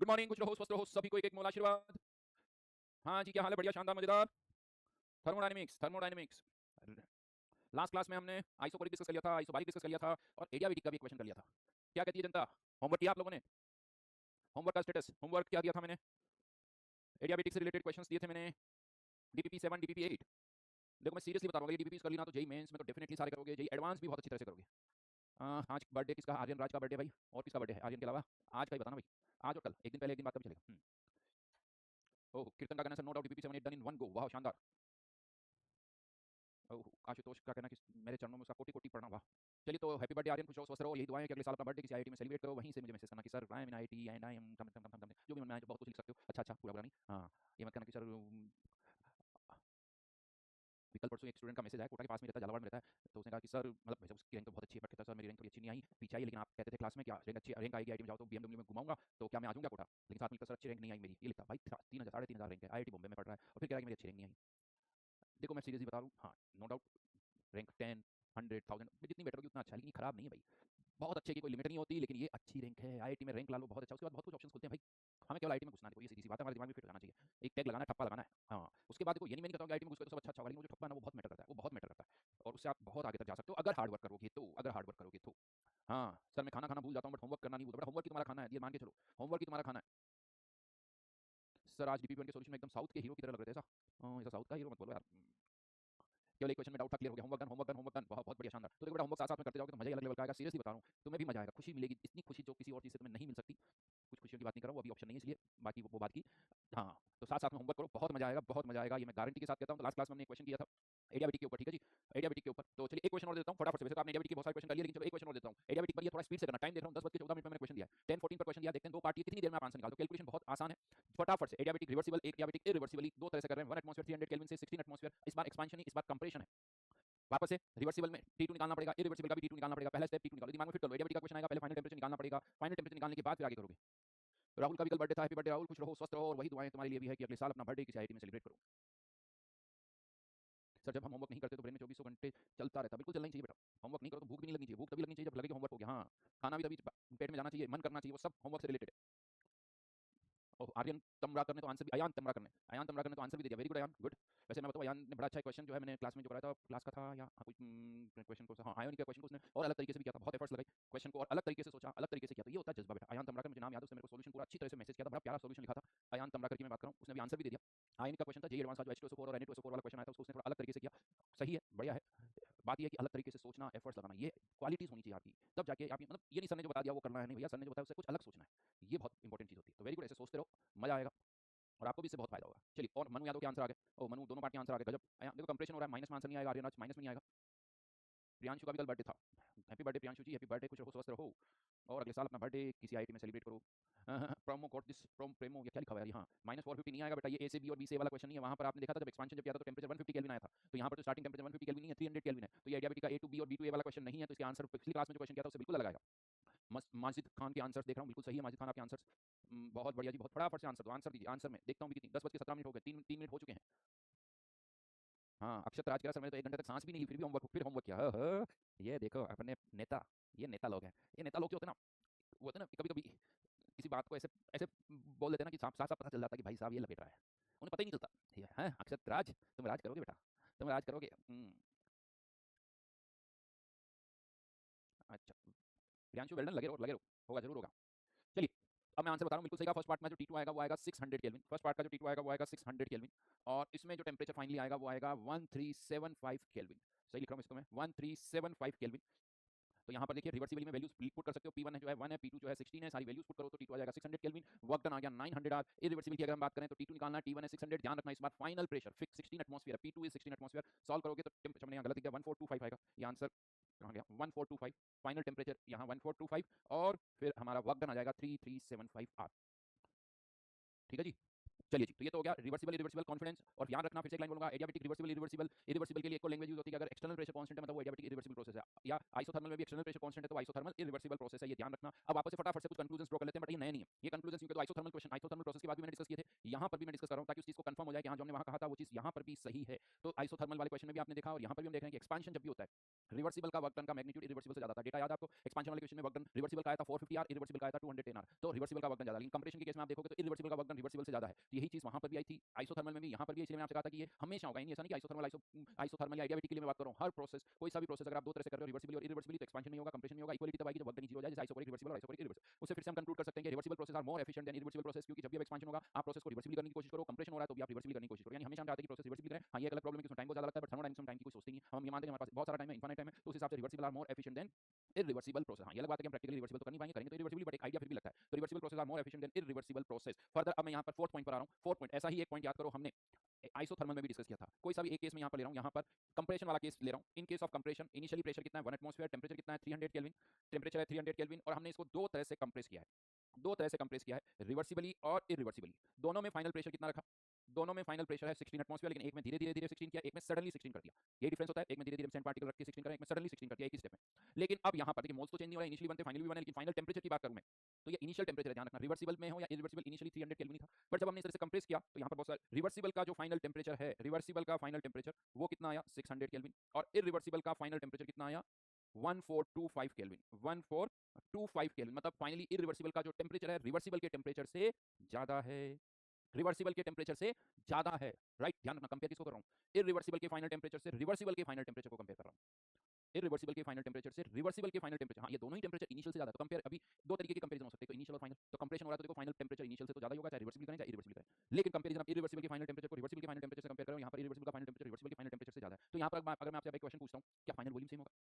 Good morning, कुछ रहो स्वस्थ रहो, सभी को एक एक मोल आशीर्वाद। हाँ जी, क्या हाल है? बढ़िया, शानदार, मजेदार। Thermodynamics, thermodynamics. लास्ट क्लास में हमने आइसोकोरिक डिस्कस कर लिया था, आइसोबारिक डिस्कस कर लिया था और एडियाबेटिक का भी क्वेश्चन कर लिया था। क्या कहती है जनता? होमवर्क किया आप लोगों ने? होमवर्क का स्टेटस, होमवर्क क्या दिया था मैंने? एडियाबेटिक से रिलेटेड क्वेश्चंस दिए थे मैंने, डीपीपी 7, डीपीपी 8। देखो मैं सीरियसली बता रहा हूँ, ये डीपीपी कर लेना तो जेई मेंस में तो डेफिनेटली सारे करोगे, जेई एडवांस भी बहुत अच्छी तरह से करोगे। आज बर्थडे किसका? आर्यन राज का बर्थडे भाई। और किसका बर्थडे है आर्यन के अलावा? आज का ही बताना भाई। आज और कल, एक दिन पहले एक दिन बाद का भी चलेगा। ओह, कीर्तन का कहना sir, no doubt DPP 7 8 done in one go. वाह, शानदार। ओह, आशुतोष का कहना कि मेरे चरणों में उसका कोटि कोटि प्रणाम। वाह। चलिए तो हैप्पी बर्थडे आर्यन, खुश रहो, स्वस्थ रहो, यही दुआएं कि अगले साल अपना बर्थडे किसी आईआईटी में सेलिब्रेट करो। वहीं से मुझे मैसेज करना कि sir I am in IIT and I am जो भी मन में आए, बहुत कुछ लिख सकते हो। अच्छा अच्छा, पूरा पूरा नहीं। हाँ, ये मत कहना कि सर कल परसों एक स्टूडेंट का मैसेज आया, कोटा के पास में रहता है, झालावाड़ में रहता है। तो उसने कहा कि सर मतलब वैसे उसकी रैंक तो बहुत अच्छी है, बट कहता है सर मेरी रैंक थोड़ी अच्छी नहीं आई, पीछे आई, लेकिन आप कहते थे क्लास में क्या रैंक अच्छी रैंक आएगी आईआईटी में जाओ तो बीएमडब्ल्यू में घुमाऊंगा, तो क्या मैं आ जाऊंगा कोटा? लेकिन साथ मिलकर सर अच्छी रैंक नहीं आई मेरी। ये लिखा भाई 3000 3,500 रैंक है, आईआईटी बॉम्बे में पढ़ रहा है और फिर कह रहा है कि मेरी अच्छी रैंक नहीं आई। देखो मैं सीरियसली बता रहा हूँ, हाँ नो डाउट रैंक 10 100 1000 में जितनी बेटर होगी उतना अच्छा है, लेकिन ये खराब नहीं है भाई। बहुत अच्छे की कोई लिमिट नहीं होती, लेकिन ये अच्छी रैंक है, आईआईटी में रैंक ला लो, बहुत अच्छा। उसके बाद बहुत कुछ ऑप्शंस खुलते हैं भाई। हमें केवल आईआईटी में घुसना है, देखो ये सीधी सी बात है, हमारे दिमाग में फिट हो जाना चाहिए। एक टैग लगाना है, ठप्पा लगाना है। हाँ, उसके बाद देखो ये नहीं मैं नहीं कहता हूँ कि आईआईटी में घुस गए तो सब अच्छा अच्छा होगा, लेकिन वो जो ठप्पा है ना वो बहुत मैटर करता है, वो बहुत मैटर करता है। और उससे आप बहुत आगे तक जा सकते हो अगर हार्ड वर्क करोगे तो, अगर हार्ड वर्क करोगे तो। हाँ सर, मैं खाना खाना भूल जाता हूँ बट होमवर्क करना नहीं भूलता। बट होमवर्क ही तुम्हारा खाना है, ये मान के चलो, होमवर्क ही तुम्हारा खाना है। सर आज डीपी 1 के सॉल्यूशन में एकदम साउथ के हीरो की तरह लग रहे थे ऐसा। ऐसा साउथ का हीरो मत बोलो यार। केवल एक क्वेश्चन में डाउट था, क्लियर हो गया। Homework done, homework done, homework done. बहुत बहुत बढ़िया, शानदार। तो देखो बेटा, होमवर्क साथ साथ में करते जाओगे तो मजा ही अलग लेवल का आएगा। सीरियसली बता रहा हूँ, तुम्हें भी मजा आएगा, खुशी मिलेगी, इतनी खुशी जो किसी और चीज से तुम्हें नहीं मिल सकती। कुछ खुशियों की बात नहीं कर रहा हूँ, वो अभी ऑप्शन नहीं है इसलिए, बाकी वो बात की। हाँ, तो साथ साथ में होमवर्क करो, बहुत मजा आएगा, बहुत मजा आएगा, ये मैं गारंटी के साथ कहता हूँ। तो लास्ट क्लास में हमने क्वेश्चन किया था एडियाबेटिक के ऊपर, ठीक है जी, एडियाबेटिक के ऊपर। तो चलिए एक क्वेश्चन और देता हूँ फटाफट से। वैसे तो आपने एडियाबेटिक के बहुत सारे क्वेश्चन कर लिए, लेकिन चलो एक क्वेश्चन और देता हूँ एडियाबेटिक पर। ये थोड़ा स्पीड से करना, टाइम देख रहा हूँ 10:14 में मैंने क्वेश्चन दिया है, 10-14 पर क्वेश्चन दिया। देखते हैं दो पार्ट, कितनी देर में आप आंसर निकाल दो। कैलकुलेशन बहुत आसान है, फटाफट से। एडियाबेटिक रिवर्सिबल, एक एडियाबेटिक इरिवर्सिबली, दो तरह से कर रहे हैं। 1 एटमॉस्फेयर 300 केल्विन से 16 एटमॉस्फेयर। इस बार एक्सपांशन है, इस बार कंप्रेशन है। वापस से रिवर्सिबल में T2 निकालना पड़ेगा, इरिवर्सिबल का भी T2 निकालना पड़ेगा। पहला स्टेप T2 निकालो, दिमाग में फिट कर लो। एडियाबेटिक का क्वेश्चन आएगा, पहले फाइनल टेंपरेचर निकालना पड़ेगा, फाइनल टेंपरेचर निकालने के बाद फिर आगे करोगे। तो राहुल का भी कल बर्थडे था, हैप्पी बर्थडे राहुल, खुश रहो, स्वस्थ रहो, और वही दुआएं तुम्हारे लिए भी है कि अगले साल अपना बर्थडे किसी आईआईटी में सेलिब्रेट करो। सर जब हम होमवर्क नहीं करते तो ब्रेन में 24 घंटे चलता रहता। बिल्कुल चलना ही चाहिए बेटा। होमवर्क नहीं करो तो भूख भी नहीं लगनी चाहिए, भूख तभी लगनी चाहिए जब लगे कि होमवर्क हो गया। हाँ, खाना भी तभी पेट में जाना चाहिए, मन करना चाहिए, वो सब होमवर्क से रिलेटेड है। आर्यन तमराकर ने तो आंसर भी, अयान तमराकर ने तो आंसर भी दे दिया। Very good Ayaan, good. वैसे मैं बताऊं, अयान ने बड़ा अच्छा क्वेश्चन जो है मैंने क्लास में जो कराया था, क्लास का था या कुछ क्वेश्चन को, हाँ आयोनिक का क्वेश्चन को उसने और अलग तरीके से भी किया था। बहुत एफर्ट्स लगाई, क्वेश्चन को और अलग तरीके से सोचा, अलग तरीके से किया। तो ये होता है जज्बा बेटा। अयान तमराकर, मुझे नाम याद है, उसने मेरे को सोल्यूशन पूरा अच्छी तरह से मैसेज किया था, बड़ा प्यारा सोल्यूशन लिखा था। अयान तमराकर की मैं बात कर रहा हूँ, उसने भी आंसर भी दे दिया। आयनिक का क्वेश्चन था, जेई एडवांस का जो H2SO4 और Na2SO4 वाला क्वेश्चन आया था, उसको उसने थोड़ा अलग तरीके से किया। सही है, बढ़िया है। बात ये है कि अलग तरीके से सोचना, एफर्ट्स लगाना, ये क्वालिटीज होनी चाहिए आपकी, तब जाके आप मतलब ये नहीं सर ने जो बता दिया वो करना है, नहीं भैया, सर ने जो बताया उससे कुछ अलग सोचना है, ये बहुत इंपॉर्टेंट चीज होती है। तो वेरी गुड, ऐसे सोचते रहो, मजा आएगा और आपको भी इससे बहुत फायदा होगा। चलिए, और मनु यादव के आंसर आ गए। ओ मनु, दोनों पार्टी आंसर आ गए, गजब। देखो कंप्रेशन हो रहा है, माइनस में आंसर नहीं आएगा, आर्यन आज माइनस में नहीं आएगा। प्रियांशु का भी कल बर्थडे था, हैप्पी बर्थडे प्रियांशु जी, हैप्पी बर्थडे, खुश रहो, स्वस्थ रहो, और अगले साल अपना बर्थडे किसी आईआईटी में सेलिब्रेट करो। प्रोमो कोड दिस प्रोम प्रेमो, ये क्या लिखा हुआ है यार? हाँ, -450 नहीं आएगा बेटा, ये ए से बी और बी से ए वाला क्वेश्चन नहीं है। वहां पर आपने देखा था जब एक्सपांशन जब किया था तो टेंपरेचर 150 केल्विन आया था, तो यहाँ पर तो स्टार्टिंग टेंपरेचर 150 केल्विन नहीं है, 300 केल्विन है। तो ये एडियाबेटिक का ए टू बी और बी टू ए वाला क्वेश्चन नहीं है, तो इसके आंसर पिछली क्लास में जो क्वेश्चन किया था उससे बिल्कुल अलग आएगा। माजिद खान के आंसर्स देख रहा हूँ, बिल्कुल सही है माजिद खान आपके आंसर्स। बहुत बढ़िया जी, बहुत फटाफट से आंसर दो, आंसर दीजिए। आंसर में देखता हूँ भी कितनी, 10:17 हो गए, 3 मिनट हो चुके हैं। हाँ, अक्षत राज कह रहा सर मैंने तो 1 घंटे तक सांस भी नहीं ली, फिर भी होमवर्क, फिर होमवर्क किया। ये देखो अपने नेता, ये नेता लोग हैं। ये नेता लोग जो होते हैं ना, वो होते हैं ना, कभी कभी किसी बात को ऐसे ऐसे बोल देते हैं ना कि साफ साफ पता चल जाता है कि भाई साहब ये लपेट रहा है, उन्हें पता ही नहीं चलता। है अक्षत राज, तुम राज करोगे बेटा, तुम राज करोगे। अच्छा, प्रियांशु वेल्डन, लगे रहो लगे रहो, होगा जरूर होगा। चलिए, अब मैं आंसर बता रहा हूँ, बिल्कुल सही कहा। फर्स्ट पार्ट में जो T2 आएगा वो आएगा 600 केल्विन। फर्स्ट पार्ट का जो T2 आएगा वो आएगा 600 केल्विन, और इसमें जो टेम्परेचर फाइनली आएगा वो आएगा 1375 केल्विन। सही लिख रहा हूँ इसको मैं, 1375 केल्विन। तो यहाँ पर देखिए रिवर्सिबली में वैल्यूज पुट कर सकते हो। P1 है जो है 1 है, P2 जो है 16 है, सारी वैल्यूज पुट करो तो T2 आ जाएगा 600 केल्विन। वर्क डन आ गया 900 आर। इरिवर्सिबल की अगर हम बात करें तो T2 निकालना है, T1 है 600। ध्यान रखना इस बार final pressure fix 16 atmosphere, P2 is 16 atmosphere. Solve करोगे तो टेम्परेचर मैंने यहाँ गलत लिख दिया, 1425 आएगा। ये आंसर कहाँ गया? 1425, फाइनल टेम्परेचर यहाँ 1425, और फिर हमारा वर्क डन आ जाएगा 3375 आर। ठीक है जी। चलिए जी, तो ये तो हो गया रिवर्सिबल इरिवर्सिबल कॉन्फिडेंस। और ध्यान रखना, फिर से एक लाइन बोलूंगा, एडियाबेटिक रिवर्सिबल इरिवर्सिबल। इरिवर्सिबल के लिए एक लैंग्वेज यूज होती है अगर एक्सटर्नल प्रेशर कांस्टेंट है, मतलब वो एडियाबेटिक इरिवर्सिबल प्रोसेस है। या आइसोथर्मल में भी एक्सटर्नल प्रेशर कांस्टेंट है तो आइसोथर्मल इरिवर्सिबल प्रोसेस है, ये ध्यान रखना। अब आपसे फटाफट से कुछ कंक्लूजन ड्रॉ कर लेते हैं, बट ये नए नहीं है ये कंक्लूजन, क्योंकि तो आइसोथर्मल क्वेश्चन आइसोथर्मल प्रोसेस के बाद भी मैंने डिस्कस किए थे, यहाँ पर भी मैं डिस्कस कर रहा हूँ ताकि उस चीज को कंफर्म हो जाए कि हाँ जो हमने वहाँ कहा था वो चीज यहाँ पर भी सही है। तो आइसोथर्मल वाले क्वेश्चन में भी आपने देखा, और यहाँ पर भी हम देख रहे हैं कि एक्सपांशन जब भी होता है रिवर्सिबल का वर्क डन का मैग्नीट्यूड इरिवर्सिबल से ज्यादा था। डेटा याद है आपको, एक्सपांशन वाले क्वेश्चन में वर्क डन रिवर्सिबल का आया था 450 आर, इरिवर्सिबल का आया था 210 आर, तो रिवर्सिबल का वर्क डन ज्यादा। लेकिन कंप्रेशन के केस में आप देखोगे तो इरिवर्सिबल का वर्क डन रिवर्सिबल से ज्यादा है। तो यही चीज वहां पर भी आई थी, आइसोथर्मल में भी, यहाँ पर भी। इसलिए मैंने आपसे कहा था कि ये हमेशा होगा, ऐसा नहीं कि आइसोथर्मल आइसोथर्मल या एडियाबेटिक के लिए मैं बात कर रहा हूँ। हर प्रोसेस, कोई सा भी प्रोसेस अगर आप दो तरह से कर रहे हो, रिवर्सिबल और इरिवर्सिबल, तो एक्सपांशन नहीं होगा, कंप्रेशन नहीं होगा, इक्वलिटी तब आएगी जब वर्क डन 0 हो जाए, जैसे आइसोकोरिक रिवर्सिबल और आइसोकोरिक इरिवर्सिबल। उससे फिर से हम कंक्लूड कर सकते हैं कि reversible process are more efficient than irreversible process, क्योंकि जब भी एक्सपांशन होगा आप प्रोसेस को रिवर्सिबल करने की कोशिश करो, कंप्रेशन हो रहा है तो भी आप रिवर्सिबल करने की कोशिश करो। यानी हमेशा हम चाहते हैं कि प्रोसेस रिवर्सिबल करें। हाँ, ये एक अलग प्रॉब्लम है कि उसमें टाइम बहुत ज्यादा लगता है, बट थर्मोडायनामिक्स में टाइम की कोई सोचते नहीं है। हम ये मानते हैं कि हमारे पास बहुत सारा टाइम है, इनफाइनाइट टाइम है, तो उस हिसाब से reversible are more efficient than irreversible process. हाँ, ये अलग बात है कि हम प्रैक्टिकली रिवर्सिबल तो कर नहीं पाएंगे, करेंगे तो इरिवर्सिबल, बट एक आइडिया फिर भी लगता है। तो reversible process are more efficient than irreversible process. Further अब मैं यहाँ पर फोर्थ पॉइंट पर आ रहा हूँ। फोर्थ पॉइंट ऐसा ही एक पॉइंट याद करो, हमने आइसोथर्मल में भी डिस्कस किया था। कोई सा भी एक केस में यहाँ पर ले रहा हूँ, यहाँ पर कंप्रेशन वाला केस ले रहा हूँ। In case of compression initially pressure कितना है 1 एटमॉस्फेयर, टेंपरेचर कितना है 300 केल्विन, टेंपरेचर है 300 केल्विन, और हमने इसको दो तरह से कंप्रेस किया है, दो तरह से कंप्रेस किया है, रिवर्सिबली और इरिवर्सिबली। दोनों में फाइनल प्रेशर कितना रखा, दोनों में फाइनल प्रेशर है 16 एटमॉस्फेयर, लेकिन एक में धीरे धीरे 16 किया, एक में सडनली 16 कर दिया। ये डिफरेंस होता है, एक में धीरे धीरे सेंट पार्टिकल रख के 16 करें, एक में सडनली 16 कर दिया, एक ही स्टेप में। लेकिन अब यहाँ पर देखिए मोल्स तो चेंज नहीं हो रहा है, इनिशियली बनते फाइनली भी बने, लेकिन फाइनल टेंपरेचर की बात करूं मैं तो ये इनिशियल टेंपरेचर है, ध्यान रखना, रिवर्सिबल में हो या इरिवर्सिबल, इनिशियली 300 केल्विन था, पर जब हमने इस तरह से कंप्रेस किया तो यहाँ पर बहुत सारे रिवर्सिबल का जो फाइनल टेंपरेचर है, रिवर्सिबल का फाइनल टेंपरेचर वो कितना आया 600 केल्विन, और इरिवर्सिबल का फाइनल टेंपरेचर कितना आया 1425 केल्विन, 1425 केल्विन। मतलब फाइनली इरिवर्सिबल का जो टेंपरेचर है रिवर्सिबल के टेंपरेचर से ज्यादा है, रिवर्सिबल के टेंपरेचर से ज्यादा है। राइट, ध्यान रखना, कंपेयर किसको कर रहा हूं, इरिवर्सिबल के फाइनल टेंपरेचर से रिवर्सिबल के फाइनल टेंपरेचर को कंपेयर कर रहा हूं, इरिवर्सिबल के फाइनल टेंपरेचर से रिवर्सिबल के फाइनल टेंपरेचर। हाँ, ये दोनों ही टेंपरेचर इनिशियल से ज्यादा है, तो कंपेयर अभी दो तरीके के कंपैरिजन हो सकते हैं, तो इनिशियल और फाइनल। तो कंप्रेशन हो रहा है तो देखो फाइनल टेंपरेचर इनिशियल से तो ज्यादा ही होगा, चाहे रिवर्सिबल करें चाहे इरिवर्सिबल करें। लेकिन कंपैरिजन आप इरिवर्सिबल के फाइनल टेंपरेचर को रिवर्सिबल के फाइनल टेंपरेचर से कंपेयर करो, यहाँ पर इरिवर्सिबल का फाइनल टेंपरेचर रिवर्सिबल के फाइनल टेंपरेचर से ज्यादा है। तो यहाँ पर अगर मैं आपसे एक क्वेश्चन पूछता हूँ, क्या फाइनल वॉल्यूम सेम होगा,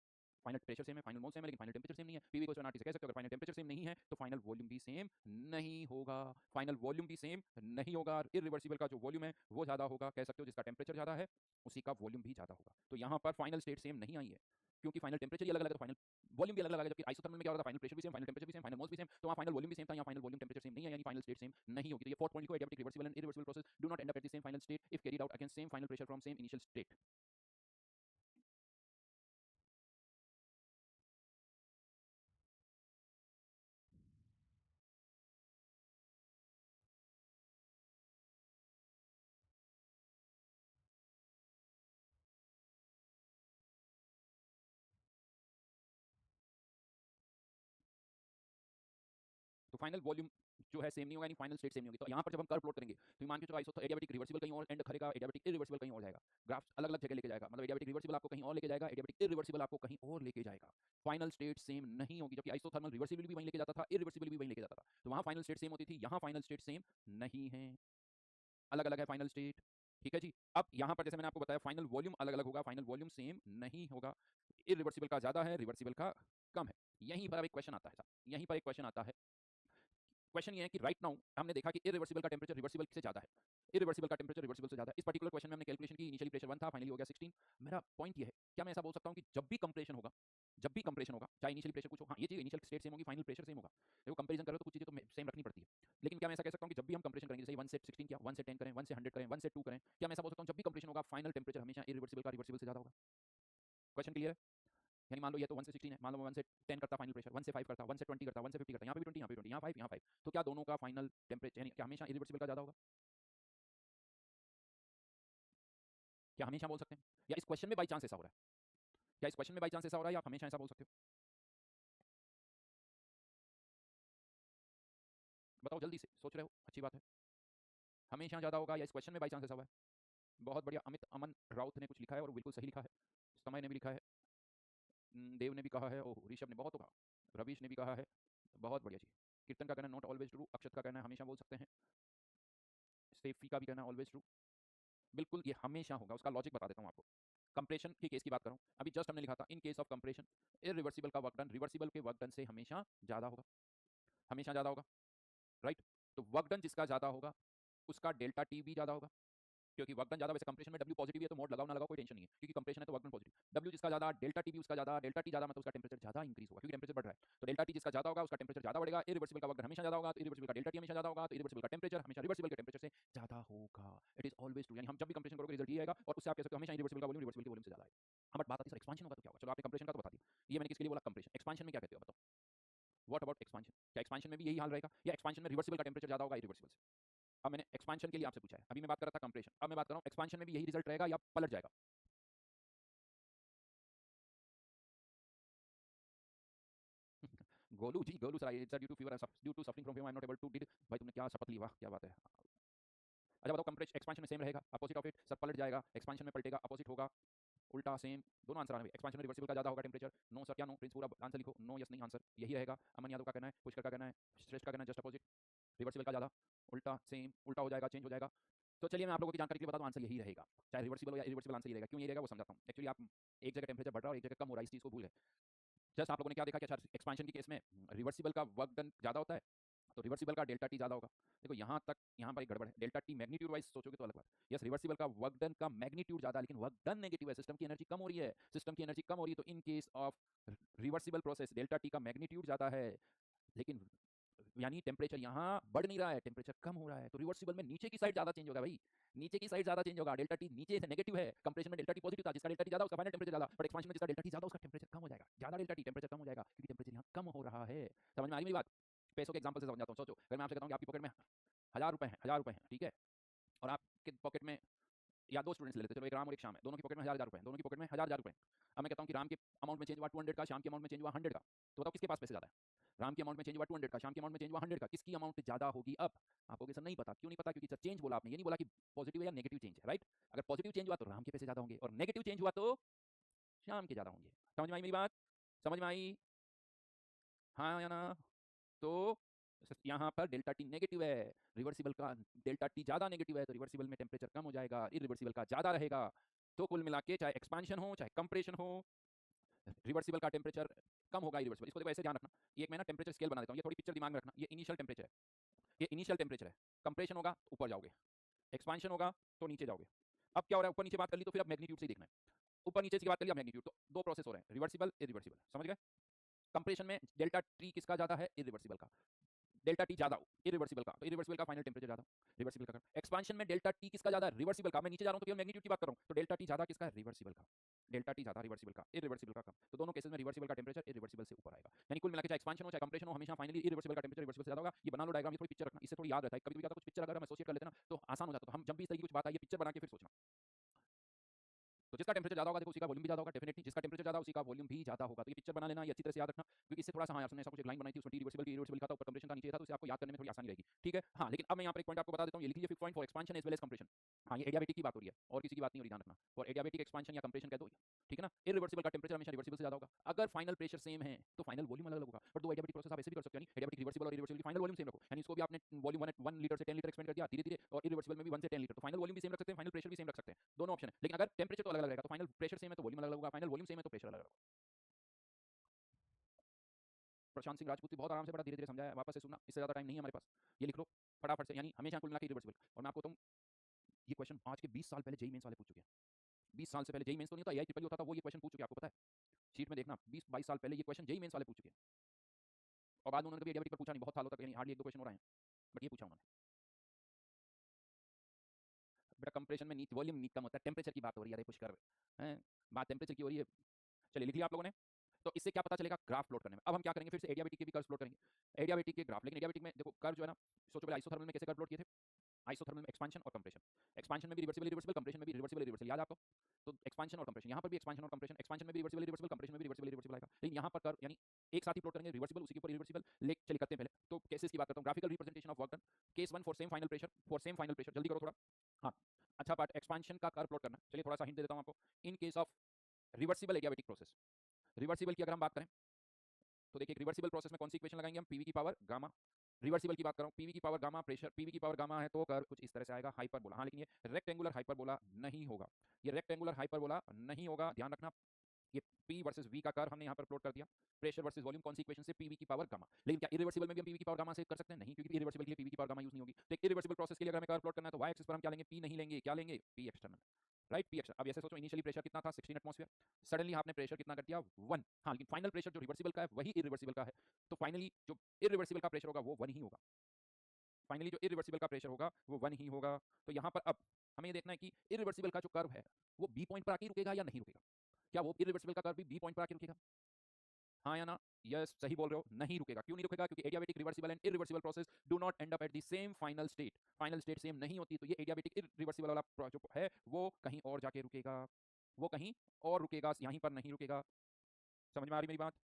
फाइनल प्रेशर सेम है, फाइनल मोल सेम है, लेकिन फाइनल टेंपरेचर सेम नहीं है, पीवी को आरटी से कह सकते हो। अगर फाइनल टेंपरेचर सेम नहीं है तो फाइनल वॉल्यूम भी सेम नहीं होगा, फाइनल वॉल्यूम भी सेम नहीं होगा। इरिवर्सिबल का जो वॉल्यूम है वो ज्यादा होगा, कह सकते हो जिसका टेंपरेचर ज्यादा है उसी का वॉल्यूम भी ज्यादा होगा। तो यहाँ पर फाइनल स्टेट सेम नहीं आई है, क्योंकि फाइनल टेंपरेचर ही अलग अलग है, तो फाइनल वॉल्यूम भी अलग अलग है। जबकि आइसोथर्मल में क्या होता है, फाइनल प्रेशर भी सेम, फाइनल टेंपरेचर भी सेम, फाइनल मोल्स भी सेम, तो वहाँ फाइनल वॉल्यूम भी सेम था, यहाँ फाइनल वॉल्यूम टेंपरेचर सेम नहीं है, यानी फाइनल स्टेट सेम नहीं होगी। तो ये फोर्थ पॉइंट को, adiabatic reversible and irreversible process do not and up at the same final state if carried out against same final pressure from same initial state. तो final volume जो है same नहीं होगा, यानी फाइनल स्टेट सेम नहीं होगी। तो यहाँ पर जब हम कर्व प्लॉट करेंगे तो मान के चलो आइसो तो एडियाबेटिक रिवर्सिबल कहीं और एंड करेगा, एडियाबेटिक इरिवर्सिबल कहीं और जाएगा, ग्राफ अलग अलग जगह लेके जाएगा, मतलब एडियाबेटिक रिवर्सिबल आपको कहीं और लेके जाएगा, एडियाबेटिक इरिवर्सिबल आपको कहीं और लेके जाएगा। फाइनल स्टेट सेम नहीं होगी, जबकि आइसोथर्मल रिवर्सिबल भी वहीं लेके जाता था, इरिवर्सिबल भी वहीं लेके जाता था, तो वहाँ फाइनल स्टेट सेम होती थी, यहाँ फाइनल स्टेट सेम नहीं है, अलग अलग है फाइनल स्टेट। ठीक है जी। अब यहाँ पर जैसे मैंने आपको बताया फाइनल वॉल्यूम अलग अलग होगा, फाइनल वॉल्यूम सेम नहीं होगा, इरिवर्सिबल का ज्यादा है, रिवर्सिबल का कम है। यहीं पर अब एक क्वेश्चन आता है, यहीं पर एक क्वेश्चन आता है। क्वेश्चन ये है कि राइट नाउ हमने देखा कि इरिवर्सिबल का टेंपरेचर रिवर्सिबल से ज्यादा है, इरिवर्सिबल का टेंपरेचर रिवर्सिबल से ज्यादा है। इस पर्टिकुलर क्वेश्चन में हमने कैलकुलेशन की, इनिशियली प्रेशर 1 था, फाइनली हो गया 16। मेरा पॉइंट ये है, क्या मैं ऐसा बोल सकता हूं कि जब भी कंप्रेशन होगा, जब भी कंप्रेशन होगा, चाहे इनिशियल प्रेशर कुछ हो, हाँ ये चीज इनिशियल स्टेट सेम होगी, फाइनल प्रेशर सेम होगा, देखो कंपैरिजन करो तो कुछ चीजें तो सेम रखनी पड़ती है। लेकिन क्या मैं ऐसा कह सकता हूं कि जब भी हम कंप्रेशन करेंगे, जैसे 1 से 16 किया, 1 से 10 करें, 1 से 100 करें, 1 से 2 करें, क्या मैं ऐसा बोल सकता हूं जब भी कंप्रेशन होगा फाइनल टेंपरेचर हमेशा इरिवर्सिबल का रिवर्सिबल से ज्यादा होगा? क्वेश्चन क्लियर है? यानी मान लो ये तो 1 से 16 है, मान लो 1 से 10 करता फाइनल प्रेशर, 1 से 5 करता, 1 से 20 करता, 1 से 50 करता, यहाँ पे भी 20, यहाँ पे 20, यहाँ 5, यहाँ 5, तो क्या दोनों का फाइनल टेंपरेचर यानी क्या हमेशा इरिवर्सिबल का ज्यादा होगा? क्या हमेशा बोल सकते हैं, या इस क्वेश्चन में बाई चांस ऐसा हो रहा है, क्या इस क्वेश्चन में बाई चांस ऐसा हो रहा है, या आप हमेशा ऐसा बोल सकते हो? बताओ जल्दी से, सोच रहे हो, अच्छी बात है। हमेशा ज्यादा होगा या इस क्वेश्चन में बाई चांस ऐसा हुआ है? बहुत बढ़िया, अमित अमन राउत ने कुछ लिखा है और बिल्कुल सही लिखा है, समय ने भी लिखा है, देव ने भी कहा है, ओह ऋषभ ने बहुत होगा, रवीश ने भी कहा है, बहुत बढ़िया जी। कीर्तन का कहना नॉट ऑलवेज ट्रू, अक्षत का कहना है हमेशा बोल सकते हैं, स्टेफी का भी कहना ऑलवेज ट्रू। बिल्कुल ये हमेशा होगा, उसका लॉजिक बता देता हूँ आपको। कंप्रेशन के केस की बात करूं, अभी जस्ट हमने लिखा था in case of compression irreversible का वर्क डन रिवर्सिबल के वर्क डन से हमेशा ज्यादा होगा, हमेशा ज्यादा होगा। राइट, तो वर्क डन जिसका ज्यादा होगा उसका डेल्टा टी भी ज्यादा होगा, क्योंकि वर्क डन ज्यादा, वैसे कंप्रेशन में W पॉजिटिव है तो मोड लगाओ ना लगाओ कोई टेंशन नहीं है, क्योंकि कंप्रेशन है तो वर्क डन पॉजिटिव। W जिसका ज्यादा, डेल्टा टी भी उसका ज्यादा, डेल्टा टी ज्यादा मतलब उसका टेंपरेचर ज्यादा इंक्रीज होगा, क्योंकि टेंपरेचर बढ़ रहा है। तो डेल्टा टी जिसका ज्यादा होगा उसका टेंपरेचर ज्यादा बढ़ेगा। इरिवर्सिबल का वर्क डन हमेशा ज्यादा होगा, तो इरिवर्सिबल का डेल्टा टी हमेशा ज्यादा होगा, तो इरिवर्सिबल का टेंपरेचर हमेशा रिवर्सिबल के टेंपरेचर से ज्यादा होगा। इट इज ऑलवेज ट्रू, यानी हम जब भी कंप्रेशन करोगे रिजल्ट ये आएगा, और उससे आप कह सकते हो हमेशा इरिवर्सिबल का वॉल्यूम रिवर्सिबल के वॉल्यूम से ज्यादा है। हम बट बात आती है सर एक्सपांशन होगा तो क्या होगा। चलो आपने कंप्रेशन का तो बता दिया, ये मैंने किसके लिए बोला, कंप्रेशन। एक्सपांशन में क्या कहते हो बताओ, व्हाट अबाउट एक्सपांशन? क्या एक्सपांशन में भी यही हाल रहेगा, या एक्सपांशन में रिवर्सिबल का टेंपरेचर ज्यादा होगा इरिवर्सिबल से? अब मैंने एक्सपांशन के लिए आपसे पूछा है, अभी मैं बात कर रहा था कंप्रेशन, अब मैं बात कर रहा हूं एक्सपांशन में भी यही रिजल्ट रहेगा या पलट जाएगा? Golu ji, Golu sir, it's due to fever, due to suffering from fever, I am not able to did. भाई तुमने क्या शपथ ली, वाह क्या बात है। अच्छा बताओ, कंप्रेशन एक्सपांशन में सेम रहेगा, अपोजिट ऑफ इट सर पलट जाएगा, एक्सपांशन में पलटेगा, अपोजिट होगा, उल्टा सेम, दोनों आंसर आने। एक्सपांशन में रिवर्सिबल का ज्यादा होगा टेंपरेचर, नो सर क्या नो, प्रिंस पूरा आंसर लिखो, नो यस नहीं, आंसर यही रहेगा। अमन यादव का कहना है, पुष्कर का कहना है, श्रेष्ठ का कहना है जस्ट अपोजिट, रिवर्सिबल का ज्यादा, उल्टा सेम, उल्टा हो जाएगा, चेंज हो जाएगा। तो चलिए मैं आप लोगों की जानकारी के लिए बता दूं, आंसर यही रहेगा, चाहे रिवर्सिबल हो या इरिवर्सिबल, आंसर यही रहेगा। क्यों ये रहेगा वो समझाता हूं। एक्चुअली आप एक जगह टेंपरेचर बढ़ रहा है और एक जगह कम हो रहा है, इस चीज को भूल गए। जस्ट आप लोगों ने क्या देखा कि अच्छा एक्सपांशन की केस में रिवर्सिबल का वर्क डन ज्यादा होता है, तो रिवर्सिबल का डेल्टा टी ज्यादा होगा। देखो यहाँ तक, यहाँ पर एक गड़बड़ है, डेल्टा टी मैग्नीट्यूड वाइज सोचोगे तो अलग बात। यस रिवर्सिबल का वर्क डन का मैग्नीट्यूड ज्यादा, लेकिन वर्क डन नेगेटिव है, सिस्टम की एनर्जी कम हो रही है, सिस्टम की एनर्जी कम हो रही है, तो in case of reversible process delta T का मैग्नीट्यूड ज्यादा है, लेकिन यानी टेम्परेचर यहाँ बढ़ नहीं रहा है, टेम्परेचर कम हो रहा है। तो रिवर्सिबल में नीचे की साइड ज्यादा चेंज होगा भाई, नीचे की साइड ज्यादा चेंज होगा। डेल्टा टी नीचे से नेगेटिव है, कंप्रेशन में डेल्टा टी पॉजिटिव था, जिसका डेल्टा टी ज्यादा उसका फाइनल टेम्परेचर ज्यादा, बट एक्सपांशन में जिसका डेल्टा टी ज्यादा उसका टेम्परेचर कम हो जाएगा, ज्यादा डेल्टा टी टेम्परेचर कम हो जाएगा, क्योंकि टेम्परेचर यहाँ कम हो रहा है। समझ में आ रही मेरी बात? पैसों के एग्जाम्पल से समझ जाता हूँ। सोचो अगर मैं आपसे कहता हूँ कि आपकी पॉकेट में 1000 रुपए हैं, 1000 रुपए हैं, ठीक है, और आपके पॉकेट में, या दो स्टूडेंट्स ले लेते हैं, चलो एक राम और एक श्याम है, दोनों की पॉकेट में 1000 रुपए हैं, दोनों की पॉकेट में 1000 रुपए हैं। अब मैं कहता हूँ कि राम के अमाउंट में चेंज हुआ 200 का, श्याम के अमाउंट में चेंज हुआ 100 का, तो बताओ किसके पास पैसे ज्यादा है? राम के अमाउंट में चेंज हुआ 200 का, श्याम के अमाउंट में चेंज हुआ 100 का, किसकी अमाउंट ज्यादा होगी? अब आप सर नहीं पता, क्यों नहीं पता? क्योंकि सर चेंज बोला आपने, ये नहीं बोला कि पॉजिटिव या नेगेटिव चेंज है, राइट? अगर पॉजिटिव चेंज हुआ तो राम के पैसे ज्यादा होंगे, और नेगेटिव चेंज हुआ तो श्याम के ज्यादा होंगे। समझ में आई मेरी बात? समझ में आई? हाँ या ना? तो यहाँ पर डेल्टा टी नेगेटिव है, रिवर्सिबल का डेल्टा टी ज्यादा नेगेटिव है, तो रिवर्सिबल में टेम्परेचर कम हो जाएगा, इरिवर्सिबल का ज्यादा रहेगा। तो कुल मिला के चाहे एक्सपांशन हो चाहे कंप्रेशन हो, रिवर्सिबल का टेम्परेचर कम होगा इरिवर्सिबल। इसको देखो ऐसे ध्यान रखना, ये एक मैं ना टेम्परेचर स्केल बना देता हूँ, ये थोड़ी पिक्चर दिमाग में रखना। ये इनिशियल टेम्परेचर है, ये इनिशियल टेम्परेचर है। कंप्रेशन होगा तो ऊपर जाओगे, एक्सपांशन होगा तो नीचे जाओगे। अब क्या हो रहा है, ऊपर नीचे बात कर ली तो फिर अब मैग्नीट्यूड से ही देखना है। ऊपर नीचे की बात कर लिया मैग्नीट्यूड, तो दो प्रोसेस हो रहे हैं, रिवर्सिबल इरिवर्सिबल, समझ गए? कंप्रेशन में डेल्टा टी किसका ज्यादा है? इरिवर्सिबल का। डेल्टा टी ज्यादा हो इरिवर्सिबल का, तो इरिवर्सिबल का फाइनल टेम्परेचर ज्यादा, रिवर्सिबल का। एक्सपांशन में डेल्टा टी किसका ज्यादा है? रिवर्सिबल का। मैं नीचे जा रहा हूं तो केवल मैग्नीट्यूड की बात कर रहा हूं, तो डेल्टा टी ज्यादा किसका है? रिवर्सिबल का। डेल्टा टी ज्यादा रिवर्सिबल का, इरिवर्सिबल का कम। तो दोनों केसेस में रिवर्सिबल का टेम्परेचर इरिवर्सिबल से ऊपर आएगा। यानी कुल मिला के चाहे एक्सपांशन हो चाहे कंप्रेशन हो, हमेशा फाइनली इरिवर्सिबल का टेम्परेचर रिवर्सिबल से ज्यादा होगा। ये बना लो डायग्राम, ये थोड़ी पिक्चर रखना, इससे थोड़ी याद रहता है। कभी भी क्या कुछ पिक्चर अगर हम एसोसिएट कर लेते हैं ना तो आसान हो जाता है। तो हम जब भी इस तरह की कुछ बात आई, पिक्चर बना के फिर सोचना। तो जिसका टेम्परेचर ज्यादा होगा देखो उसी का वॉल्यूम भी ज्यादा होगा, डेफिनेटली जिसका टेम्परेचर ज्यादा उसी का वॉल्यूम भी ज्यादा होगा। तो ये पिक्चर बना लेना, ये अच्छी तरह से याद रखना, क्योंकि इससे थोड़ा सा, हाँ यार हमने ऐसा कुछ एक लाइन बनाई थी उसमें टी रिवर्सिबल की रिवर्सिबल लिखा था, ऊपर कंप्रेशन का नीचे था, तो इसे आपको याद करने में थोड़ी आसानी रहेगी, ठीक है? हाँ लेकिन अब मैं यहाँ पर एक पॉइंट आपको बता देता हूँ, ये लिखिए 5 point for expansion as well as compression. हाँ ये एडियाबेटिक की बात हो रही है और किसी की बात नहीं हो रही, ध्यान रखना। फॉर एडियाबेटिक एक्सपांशन या कंप्रेशन कह दो, ठीक है ना? इरिवर्सिबल का टेम्परेचर हमेशा रिवर्सिबल से ज्यादा होगा। अगर फाइनल प्रेशर सेम है तो फाइनल वॉल्यूम अलग अलग होगा, बट दो एडियाबेटिक प्रोसेस आप ऐसे भी कर सकते हो, यानी एडियाबेटिक रिवर्सिबल और इरिवर्सिबल की फाइनल वॉल्यूम सेम रखो, यानी इसको भी आपने वॉल्यूम 1 लीटर से 10 लीटर एक्सपेंड कर दिया धीरे धीरे, और इरिवर्सिबल में भी 1 से 10 लीटर, तो फाइनल वॉल्यूम भी सेम रख सकते हैं, फाइनल प्रेशर भी सेम रख सकते हैं, दोनों ऑप्शन है। लेकिन अगर टेम्परेचर तो अलग अलग रहेगा, तो फाइनल प्रेशर सेम है तो वॉल्यूम अलग अलग होगा, फाइनल वॉल्यूम सेम है तो प्रेशर अलग अलग होगा। प्रशांत सिंह राजपूत बहुत आराम से बड़ा धीरे धीरे समझाया, वापस से सुनना, इससे ज्यादा टाइम नहीं है हमारे पास, ये लिख लो फटाफट से। यानी हमेशा कुल मिला के रिवर्सिबल। और मैं आपको बताऊं, ये क्वेश्चन आज के 20 साल पहले जेई मेंस वाले पूछ चुके हैं। 20 साल से पहले जेई मेंस तो नहीं होता, एआई ट्रिपल होता था, वो ये क्वेश्चन पूछ चुके हैं, आपको पता है? शीट में देखना, 20-22 साल पहले ये क्वेश्चन जेई मेंस वाले पूछ चुके हैं, और बाद में उन्होंने कभी एडियाबेटिक पर पूछा नहीं, बहुत सालों तक, यानी हार्डली 1-2 क्वेश्चन हो रहे हैं, बट ये पूछा उन्होंने। बेटा कंप्रेशन में नीचे वॉल्यूम नीचे कम होता है, टेम्परेचर की बात हो रही है, अरे पुष्कर हैं, बात टेम्परेचर की हो रही है। चलिए लिख लिया आप लोगों ने। तो इससे क्या पता चलेगा? ग्राफ प्लॉट करने में। अब हम क्या करेंगे, फिर से एडियाबेटिक के भी कर्व प्लॉट करेंगे, एडियाबेटिक के ग्राफ। लेकिन एडियाबेटिक में देखो कर्व जो है ना, सोचो पहले आइसोथर्मल में कैसे कर्व प्लॉट किए थे? आइसोथर्मल में एक्सपांशन और कंप्रेशन, एक्सपांशन में भी रिवर्सिबल रिवर्सिबल, कंप्रेशन में भी रिवर्सिबल रिवर्सिबल, याद है आपको? तो एक्सपांशन और कंप्रेशन, यहाँ पर भी एक्सपांशन और कंप्रेशन, एक्सपांशन में भी रिवर्सिबल रिवर्सिबल, कंप्रेशन में भी रिवर्सिबल रिवर्सिबल आएगा। लेकिन यहाँ पर कर्व यानी एक साथ ही प्लॉट करेंगे, रिवर्सिबल उसी के ऊपर रिवर्सिबल। लेक चलिए करते हैं पहले तो केसेस की बात करता हूँ। Graphical representation of work done, case 1 for same final pressure, for same final pressure, जल्दी करो थोड़ा। हाँ अच्छा पार्ट एक्सपांशन का कर्व प्लॉट करना, चलिए थोड़ा सा हिंट दे देता हूँ आपको। In case of reversible adiabatic process, reversible की अगर हम बात करें तो देखिए रिवर्सिबल प्रोसेस में कौन सी इक्वेशन लगाएंगे हम? पीवी की पावर गामा। रिवर्सिबल की बात कर रहा हूं, पीवी की पावर गामा, प्रेशर पीवी की पावर गामा है तो कर्व कुछ इस तरह से आएगा, हाइपरबोला। हाँ लेकिन ये रेक्टेंगुलर हाइपरबोला नहीं होगा, ये रेक्टेंगुलर हाइपरबोला नहीं होगा, ध्यान रखना। ये P वर्सेस V का कर्व हमने यहाँ पर प्लॉट कर दिया, प्रेशर वर्सेस वॉल्यूम कौन सी इक्वेशन से, PV की पावर गामा। लेकिन क्या इरिवर्सिबल में भी हम PV की पावर गामा से कर सकते हैं? नहीं, क्योंकि इरिवर्सिबल के लिए PV की पावर गामा यूज नहीं होगी। तो एक इरिवर्सिबल प्रोसेस के लिए अगर हमें कर्व प्लॉट करना है तो y एक्सिस पर हम क्या लेंगे? P नहीं लेंगे, क्या लेंगे? P external, right, P external. अब ऐसे सोचो, इनिशियली प्रेशर कितना था? 16 एटमॉस्फेयर, सडनली आपने प्रेशर कितना कर दिया? 1। हाँ, लेकिन फाइनल प्रेशर जो रिवर्सिबल का है वही इरिवर्सिबल का है, तो फाइनली जो इरिवर्सिबल का प्रेशर होगा वो 1 ही होगा। फाइनली जो इरिवर्सिबल का प्रेशर होगा वो 1 ही होगा। तो यहाँ पर अब हमें ये देखना है कि इरिवर्सिबल का जो कर्व है वो बी पॉइंट पर आके रुकेगा या नहीं रुकेगा। क्या वो इरिवर्सिबल का कर्व भी बी पॉइंट पर आके रुकेगा? हाँ या ना? यस, सही बोल रहे हो, नहीं रुकेगा। क्यों नहीं रुकेगा? क्योंकि adiabatic reversible and irreversible process do not and up at the same final state. Final state same नहीं होती, तो ये एडियाबैटिक इरिवर्सिबल वाला जो है वो कहीं और जाके रुकेगा, वो कहीं और रुकेगा, यहीं पर नहीं रुकेगा। समझ में आ रही मेरी बात?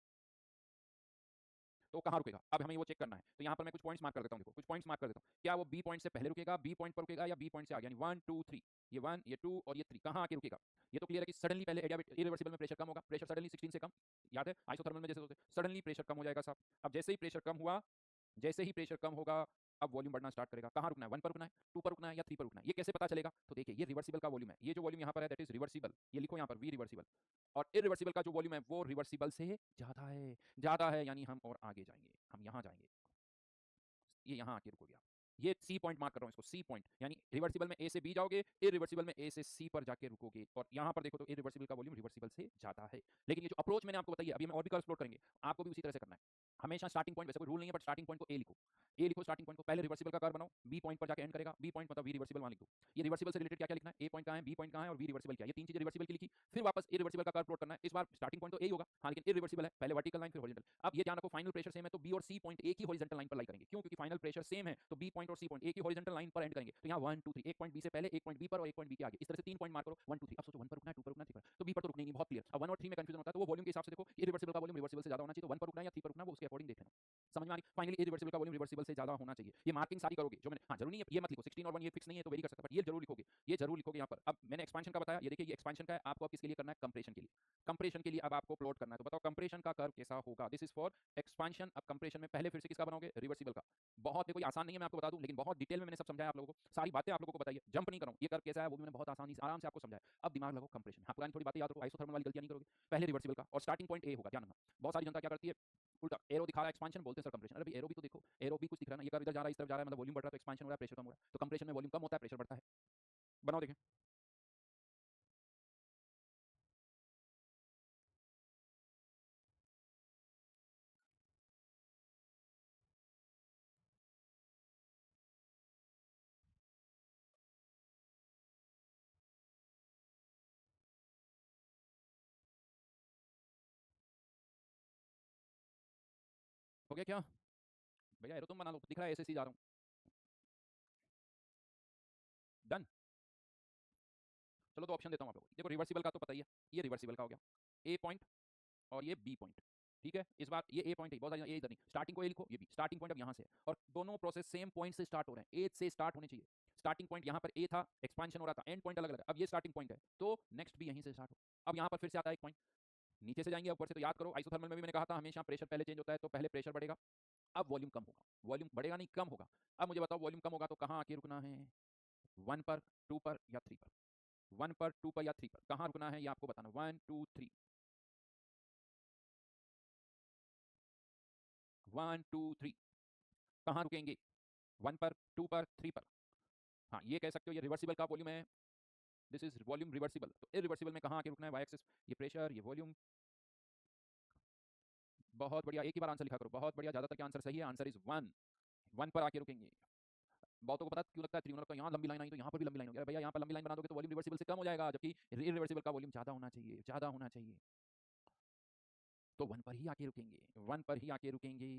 तो कहाँ रुकेगा? अब हमें वो चेक करना है। तो यहाँ पर मैं कुछ पॉइंट्स मार्क कर देता हूँ, देखो कुछ पॉइंट्स मार्क कर देता हूँ। क्या वो बी पॉइंट से पहले रुकेगा, बी पॉइंट पर रुकेगा, या बी पॉइंट से आगे, यानी 1 2 3, ये 1 ये 2 और ये 3 कहाँ आके रुकेगा? ये तो क्लियर है कि सडनली पहले इरिवर्सिबल में प्रेशर कम होगा, प्रेशर सडनली 16 से कम, याद है आइसोथर्मल में जैसे होते सडनली प्रेशर कम हो जाएगा साहब। अब जैसे ही प्रेशर कम हुआ, जैसे ही प्रेशर कम होगा, अब वॉल्यूम बढ़ना स्टार्ट करेगा। कहाँ रुकना है? 1 पर रुकना है, 2 पर रुकना है, या 3 पर रुकना है? ये कैसे पता चलेगा? तो देखिए, ये रिवर्सिबल का वॉल्यूम है, ये जो वॉल्यूम यहाँ पर है दैट इज रिवर्सिबल, ये लिखो यहाँ पर वी रिवर्सिबल, और इरिवर्सिबल का जो वॉल्यूम है वो रिवर्सिबल से ज्यादा है, यानी हम और आगे जाएंगे, हम यहाँ जाएंगे, ये यहाँ आके रुकोगे आप। ये सी पॉइंट मार्क कर रहा हूँ इसको, सी पॉइंट, यानी रिवर्सिबल में ए से बी जाओगे, इरिवर्सिबल में ए से सी पर जाके रुकोगे। और यहाँ पर देखो तो इरिवर्सिबल का वॉल्यूम रिवर्सिबल से ज्यादा है। लेकिन ये जो अप्रोच मैंने आपको बताई है, अभी हम और भी कर्व प्लॉट करेंगे, आपको भी उसी तरह से करना है। हमेशा स्टार्टिंग पॉइंट, वैसे कोई रूल नहीं है, बट स्टार्टिंग पॉइंट को ए लिखो, ए लिखो स्टार्टिंग पॉइंट को, पहले रिवर्सिबल का कर्व बनाओ, बी पॉइंट पर जाके एंड करेगा, बी पॉइंट मतलब वी रिवर्सिबल वहां लिख दो। ये रिवर्सिबल से रिलेटेड क्या क्या लिखना है? ए पॉइंट कहाँ है, बी पॉइंट कहाँ है, और वी रिवर्सिबल क्या है, ये तीन चीजें रिवर्सिबल की लिखी। फिर वापस इरिवर्सिबल का कर्व प्लॉट करना है। इस बार स्टार्टिंग पॉइंट तो ए ही होगा, हाँ, लेकिन इरिवर्सिबल है, पहले वर्टिकल लाइन फिर हॉरिजॉन्टल। अब ये ध्यान रखो, फाइनल प्रेशर सेम है तो बी और सी पॉइंट एक ही हॉरिजॉन्टल लाइन पर लाई करेंगे। क्यों? क्योंकि फाइनल प्रेशर सेम है तो बी पॉइंट और सी पॉइंट एक ही हॉरिजॉन्टल लाइन पर एंड करेंगे। तो यहाँ 1 2 3, एक पॉइंट बी से पहले, एक पॉइंट बी पर और एक पॉइंट बी के आगे, इस तरह से 3 पॉइंट मार्क करो, 1 2 3। अब सोचो 1 पर रुकना है, 2 पर रुकना है, 3 पर, तो बी पर तो रुकने नहीं, बहुत क्लियर। अब 1 और 3 में कंफ्यूजन होता है, तो वो वॉल्यूम के हिसाब से देखो, इरिवर्सिबल का वॉल्यूम रिवर्सिबल से ज्यादा होना चाहिए, तो 1 पर रुकना है या 3 पर रुकना है, वो उसके अकॉर्डिंग देख लेना। समझ में आ रही? फाइनली इरिवर्सिबल का वॉल्यूम रिवर्सिबल से ज्यादा होना चाहिए। ये मार्किंग सारी करोगे जो मैंने, हाँ जरूरी नहीं है ये मत लिखो 16 और 1 ये फिक्स नहीं है तो वेरी कर सकता, बट ये जरूर लिखोगे, ये जरूर लिखोगे यहाँ पर। अब मैंने एक्सपेंशन का बताया, ये देखिए ये एक्सपेंशन का है, आपको अब किसके लिए करना है? कंप्रेशन के लिए। कंप्रेशन के लिए अब आपको प्लॉट करना है, तो बताओ कंप्रेशन का कर्व कैसा होगा? This is for expansion. अब कंप्रेशन में पहले फिर से किसका बनाओगे? रिवर्सिबल का। बहुत देखो ये आसान नहीं है, मैं आपको बता दूं, लेकिन बहुत डिटेल में मैंने सब समझाया आप लोगों को, सारी बातें आप लोगों को बताइए, जंप नहीं करूँ, ये कर्व कैसा है वो भी मैंने बहुत आसानी से आराम से आपको समझाया। अब दिमाग लगाओ कंप्रेशन, हाँ पुरानी थोड़ी बातें याद रखो, आइसोथर्मल वाली गलतियां नहीं करोगे। पहले रिवर्सिबल का, और स्टार्टिंग पॉइंट ए होगा, ध्यान रखना। बहुत सारी जनता क्या करती है, उल्टा एरो दिखा रहा है एक्सपेंशन, बोलते हैं सर कंप्रेशन। अरे भाई एरो भी तो देखो, एरो भी कुछ दिख रहा है ना, ये कर्व इधर जा रहा है, इस तरफ जा रहा है, मतलब वॉल्यूम बढ़ रहा है तो एक्सपेंशन हो रहा है, प्रेशर कम हो रहा है। तो कंप्रेशन में वॉल्यूम कम होता है, प्रेशर बढ़ता है। बनाओ देखें। हो गया क्या भैया? एरो तुम बना लो, दिख रहा है ऐसे सी जा रहा हूँ। डन। चलो तो ऑप्शन देता हूँ आप लोगों को। देखो रिवर्सिबल का तो पता ही है, ये रिवर्सिबल का हो गया, ए पॉइंट और ये बी पॉइंट, ठीक है। इस बार ये ए पॉइंट है, बहुत सारी, ये इधर नहीं, स्टार्टिंग को ए लिखो, ये भी स्टार्टिंग पॉइंट अब यहाँ से है, और दोनों प्रोसेस सेम पॉइंट से स्टार्ट हो रहे हैं, ए से स्टार्ट होने चाहिए। स्टार्टिंग पॉइंट यहाँ पर ए था, एक्सपेंशन हो रहा था, एंड पॉइंट अलग अलग है, अब ये स्टार्टिंग पॉइंट है तो नेक्स्ट भी यहीं से स्टार्ट हो। अब यहाँ पर फिर से आता है एक पॉइंट, नीचे से जाएंगे ऊपर से, तो याद करो आइसोथर्मल में भी मैंने कहा था हमेशा प्रेशर पहले चेंज होता है, तो पहले प्रेशर बढ़ेगा, अब वॉल्यूम कम होगा, वॉल्यूम बढ़ेगा नहीं कम होगा। अब मुझे बताओ वॉल्यूम कम होगा तो कहाँ आके रुकना है? 1 पर, 2 पर या 3 पर? 1 पर, 2 पर या 3 पर, कहाँ रुकना है ये आपको बताना। 1 2 3, 1 2 3, कहाँ रुकेंगे? 1 पर, 2 पर, 3 पर? हाँ ये कह सकते हो ये रिवर्सिबल का वॉल्यूम है, दिस इज वॉल्यूम रिवर्सिबल। तो इरिवर्सिबल में कहाँ आके रुकना है? वाई एक्सिस, ये प्रेशर ये वॉल्यूम। बहुत बढ़िया, एक ही बार आंसर लिखा करो, बहुत बढ़िया, ज्यादातर के आंसर सही है, आंसर इज 1। 1 पर आके रुकेंगे। बहुतों को पता क्यों लगता है त्रिकोण लगता है, यहाँ लंबी लाइन आई तो यहाँ पर भी लंबी लाइन हो गया भैया, यहाँ पर लंबी लाइन बना दोगे तो वॉल्यूम रिवर्सिबल से कम हो जाएगा, जबकि इरिवर्सिबल का वॉल्यूम ज्यादा होना चाहिए, ज्यादा होना चाहिए। तो 1 पर ही आके रुकेंगे, 1 पर ही आके रुकेंगे।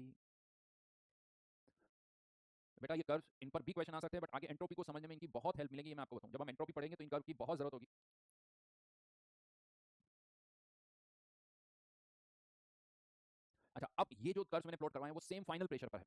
बेटा ये कर्व, इन पर भी क्वेश्चन आ सकते हैं, बट आगे एंट्रोपी को समझने में इनकी बहुत हेल्प मिलेगी, ये मैं आपको बताऊं, जब हम एंट्रोपी पढ़ेंगे तो इन कर्व की बहुत जरूरत होगी। अच्छा, अब ये जो कर्व मैंने प्लॉट करवाए हैं वो सेम फाइनल प्रेशर पर है,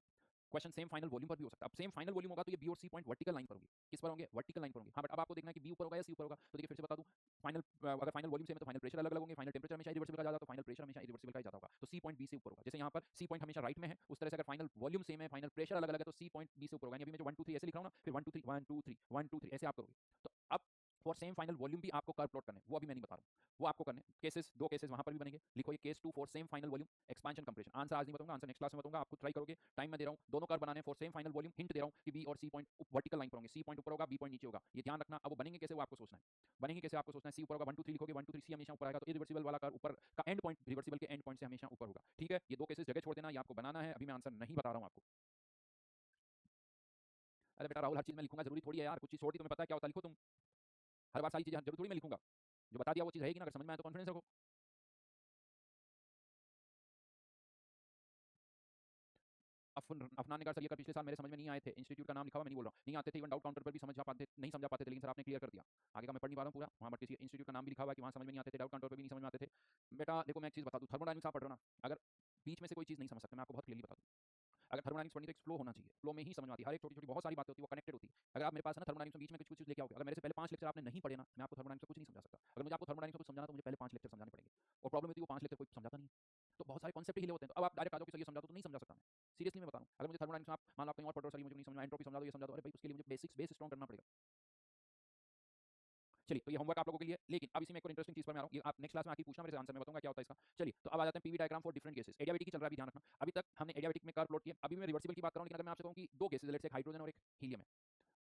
क्वेश्चन सेम फाइनल वॉल्यूम पर भी हो सकता है। अब सेम फाइनल वॉल्यूम होगा तो ये बी और सी पॉइंट वर्टिकल लाइन पर होंगे, किस पर होंगे? वर्टिकल लाइन पर होंगे। हाँ बट अब आपको देखना है कि बी ऊपर होगा या सी ऊपर होगा, तो देखिए फिर से बता दूं, फाइनल अगर फाइनल वॉल्यूम सेम है तो फाइनल प्रेशर अलग अलग होंगे, फाइनल टेंपरेचर हमेशा रिवर्सिबल का ज्यादा, तो फाइनल प्रेशर हमेशा रिवर्सिबल का ही ज्यादा होगा, तो सी पॉइंट बी से ऊपर होगा। जैसे यहाँ पर सी पॉइंट हमेशा राइट में है, उस तरह से अगर फाइनल वॉल्यूम सेम है, फाइनल प्रेशर अलग अलग है, तो सी पॉइंट बी से ऊपर होगा। अभी मैं जो 1 2 3 ऐसे लिख रहा हूँ ना, फिर 1 2 3 1 2 3 1 2 3 ऐसे आप करोगे। तो अब फॉर सेम फाइनल वॉल्यूम भी आपको कर्व प्लॉट करने, वो अभी मैं नहीं बता रहा हूँ, वो आपको करने केसेस, दो केसेस वहां पर भी बनेंगे। लिखो ये case 2 for same final volume expansion compression. Answer आज नहीं बताऊंगा, आंसर नेक्स्ट क्लास में बताऊंगा, आपको ट्राई करोगे, टाइम में दे रहा हूँ, दोनों कर्व बनाने for same final volume, hint दे रहा हूँ कि बी और सी पॉइंट वर्टिकल लाइन पर होंगे, सी पॉइंट ऊपर होगा, बी पॉइंट नीचे होगा, ये ध्यान रखना। अब वो बनेंगे कैसे, वो आपको सोचना है, बनेंगे कैसे आपको सोचना है। सी ऊपर होगा, 1 2 3 लिखोगे, 1 2 3 सी हमेशा ऊपर आएगा, तो इरिवर्सिबल वाला कर्व ऊपर का एंड पॉइंट रिवर्सिबल के एंड पॉइंट से हमेशा ऊपर होगा, ठीक है। ये दो केसेस जगह छोड़ देना, ये आपको बनाना है, अभी मैं आंसर नहीं बता रहा हूँ आपको। अरे बेटा राहुल, हर चीज में लिखूंगा जरूरी थोड़ी है यार, कुछ चीज छोड़ दी तुम्हें पता है क्या होता है, लिखो तुम, हर बार सारी चीजें जरूर थोड़ी मैं लिखूंगा, जो बता दिया वो चीज रहेगी ना, अगर समझ में आए तो कॉन्फिडेंस रखो। अफनान निगार सर ये कर पिछले साल मेरे समझ में नहीं आए थे, इंस्टीट्यूट का नाम लिखा हुआ, मैं नहीं बोल रहा हूँ नहीं आते थे, इवन डाउट काउंटर पर भी समझ पाते नहीं समझा पाते थे, लेकिन सर आपने क्लियर कर दिया। आगे का मैं पढ़ नहीं पा रहा हूँ पूरा, वहाँ पर किसी इंस्टीट्यूट का नाम भी लिखा हुआ है कि वहाँ समझ में नहीं आते थे, डाउट काउंटर पर भी नहीं समझ में आते थे। बेटा देखो मैं एक चीज़ बता दूँ, थर्मोडायनामिक्स आप पढ़ रहे हो ना, अगर बीच में से कोई चीज़ नहीं समझ सकते, मैं आपको बहुत क्लियरली बता दूँ, अगर थर्मोडायनामिक्स पढ़नी तो एक फ्लो होना चाहिए, फ्लो में ही समझ में आती है, हर एक छोटी छोटी बहुत सारी बातें होती है, वो कनेक्टेड होती है। अगर आप मेरे पास है ना थर्मोडायनामिक्स में बीच में कुछ कुछ चीज़ लेके आओगे, अगर मेरे से पहले 5 लेक्चर आपने नहीं पढ़े ना, मैं आपको थर्मोडायनामिक्स में कुछ नहीं समझा सकता। अगर मुझे आपको थर्मोडायनामिक्स में कुछ समझाना तो मुझे पहले 5 लेक्चर समझाने पड़ेंगे, और प्रॉब्लम होती है वो 5 लेक्चर कोई समझाता नहीं है, तो बहुत सारे कॉन्सेप्ट हिले होते हैं। तो अब आप डायरेक्ट आ जाओ कि सर ये समझा दो, तो नहीं समझा सकता मैं, सीरियसली मैं बता रहा हूँ। अगर मुझे थर्मोडायनामिक्स में आप मान लो आप कहीं और पढ़ रहे हो, सर ये मुझे नहीं समझ में, एंट्रोपी समझा दो, ये समझा दो, अरे भाई उसके लिए मुझे बेसिक्स बेस स्ट्रॉन्ग करना पड़ेगा। चलिए तो ये होमवर्क आप लोगों के लिए, लेकिन अब इसी में एक और इंटरेस्टिंग चीज पर मैं आ रहा हूँ, ये आप नेक्स्ट क्लास में आके पूछना, मेरे से आंसर मैं बताऊंगा क्या होता है इसका। चलिए तो अब आ जाते हैं PV diagram for different cases. Adiabatic की चल रहा है, भी ध्यान रखना। अभी तक हमने एडियाबेटिक में कर्व प्लॉट किया, अभी मैं रिवर्सिबल की बात कर रहा हूँ, लेकिन अगर मैं आपसे कहूँ कि दो केसेस, लेट्स से हाइड्रोजन और एक हीलियम है,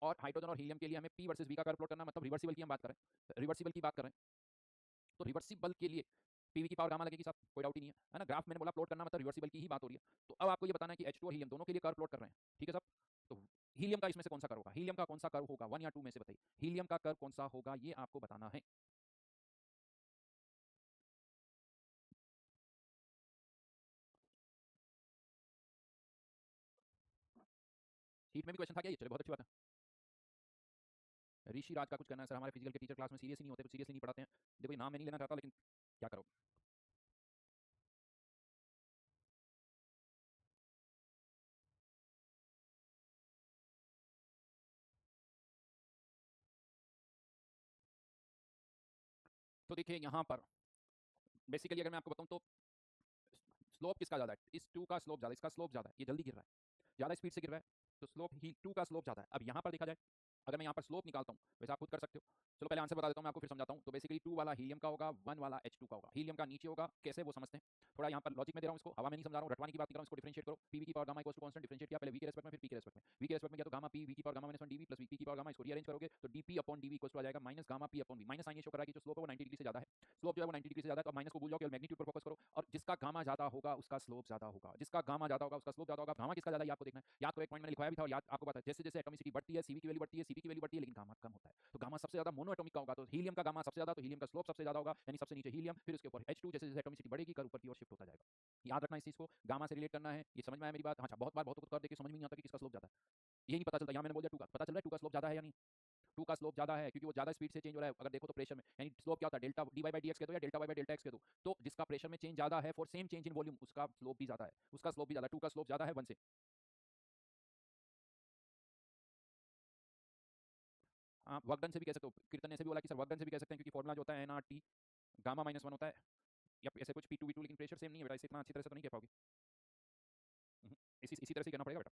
और हाइड्रोजन और हीलियम के लिए हमें पी वर्सेस वी का कर्व प्लॉट करना, मतलब रिवर्सिबल की हम बात करें, रिवर्सिबल की बात करें, तो रिवर्सिबल के लिए पीवी की पावर गामा लगेगी साहब, कोई डाउट ही नहीं है ना। ग्राफ मैंने बोला प्लॉट करना मतलब रिवर्सिबल की ही बात हो रही है। तो अब आपको ये बताना है कि H2 और हीलियम दोनों के लिए कर्व प्लॉट कर रहे हैं, ठीक है साहब। तो हीलियम का इसमें से कौन सा कर्व होगा, हीलियम का कौन सा कर्व होगा, 1 या 2 में से बताइए, हीलियम का कर्व कौन सा होगा, ये आपको बताना है। हीट में भी क्वेश्चन था क्या ये, चलो बहुत अच्छी बात है। ऋषि राज का कुछ करना है सर, हमारे फिजिकल के टीचर क्लास में सीरियस ही नहीं होते, कुछ सीरियसली नहीं पढ़ाते हैं। देखो ये नाम मैं नहीं लेना चाहता, लेकिन क्या करो। तो देखिए यहाँ पर बेसिकली अगर मैं आपको बताऊं तो स्लोप किसका ज्यादा है, इस 2 का स्लोप ज्यादा, इसका स्लोप ज्यादा है, ये जल्दी गिर रहा है, ज्यादा स्पीड से गिर रहा है, तो स्लोप ही 2 का स्लोप ज्यादा है। अब यहाँ पर देखा जाए, अगर मैं यहाँ पर स्लोप निकालता हूँ, वैसे आप खुद कर सकते हो, चलो पहले आंसर बता देता हूँ मैं आपको, फिर समझाता हूँ। तो बेसिकली 2 वाला हीलियम का होगा, 1 वाला H2 का होगा। हीलियम का नीचे होगा, कैसे वो समझते हैं, थोड़ा यहाँ पर लॉजिक में दे रहा हूँ, इसको हवा में नहीं समझा रहा हूँ, रटवाने की बात नहीं कर रहा हूँ, इसको डिफरेंशिएट करो। पीवी की power gamma equals to constant, differentiate किया पहले वी के रेस्पेक्ट में, फिर पी के रेस्पेक्ट में। वी के रेस्पेक्ट में क्या, तो गामा पी वी की power gamma minus 1 DV plus V P की पावर गामा, इसको रीअरेंज करोगे तो DP upon DV equals to आ जाएगा minus gamma P upon V. Minus sign ये शो कर रहा है कि जो स्लोप है वो 90 डिग्री से ज्यादा है, स्लोप जो है वो 90 डिग्री से ज्यादा है, तो माइनस को भूल जाओ, केवल मैग्नीट्यूड पर फोकस करो, और जिसका गामा ज्यादा होगा उसका स्लोप ज्यादा होगा, जिसका गामा ज्यादा होगा उसका स्लोप ज्यादा होगा। गामा किसका ज्यादा है आपको देखना है, याद करो एक पॉइंट मैंने लिखवाया भी था, और याद आपको पता है जैसे जैसे एटॉमिसिटी बढ़ती है सीवी की वैल्यू बढ़ती है, सीवी की वैल्यू बढ़ती है, लेकिन गामा कम होता है। तो गामा सबसे ज्यादा मोनो एटॉमिक का होगा, तो हीलियम का गामा सबसे ज्यादा, तो हीलियम का स्लोप सबसे ज्यादा होगा, यानी सबसे नीचे हीलियम, फिर उसके ऊपर H2, जैसे जैसे एटॉमिसिटी बढ़ेगी कर ऊपर की ओर शिफ्ट होता जाएगा। याद रखना इस चीज को, गामा से रिलेट करना है, ये समझ में आया मेरी बात। अच्छा बहुत बार बहुत कुछ कर देखिए समझ में नहीं आता कि किसका स्लोप ज्यादा है, यही नहीं पता चलता। यहाँ मैंने बोल दिया 2 का, पता चल रहा है 2 का स्लोप ज्यादा है या नहीं, 2 का स्लोप ज्यादा है क्योंकि वो ज्यादा स्पीड से चेंज हो रहा है। अगर देखो तो प्रेशर में, यानी स्लोप क्या होता है, delta D Y by D X कह दो या delta Y by delta X कह दो, तो जिसका प्रेशर में चेंज ज्यादा है for same change in volume उसका स्लोप भी ज्यादा है, उसका स्लोप भी ज्यादा, 2 का स्लोप ज्यादा है 1 से। आप वर्क डन से भी कह सकते हो, कीर्तन ने ऐसे भी बोला कि सर वर्क डन से भी कह सकते हैं, क्योंकि फॉर्मुला जो होता है NRT गामा माइनस 1 होता है, या ऐसे कुछ P2 V2, लेकिन प्रेशर सेम नहीं है बेटा, इसे इतना अच्छी तरह से तो नहीं कह पाओगे। इसी तरह से कहना पड़ेगा बेटा,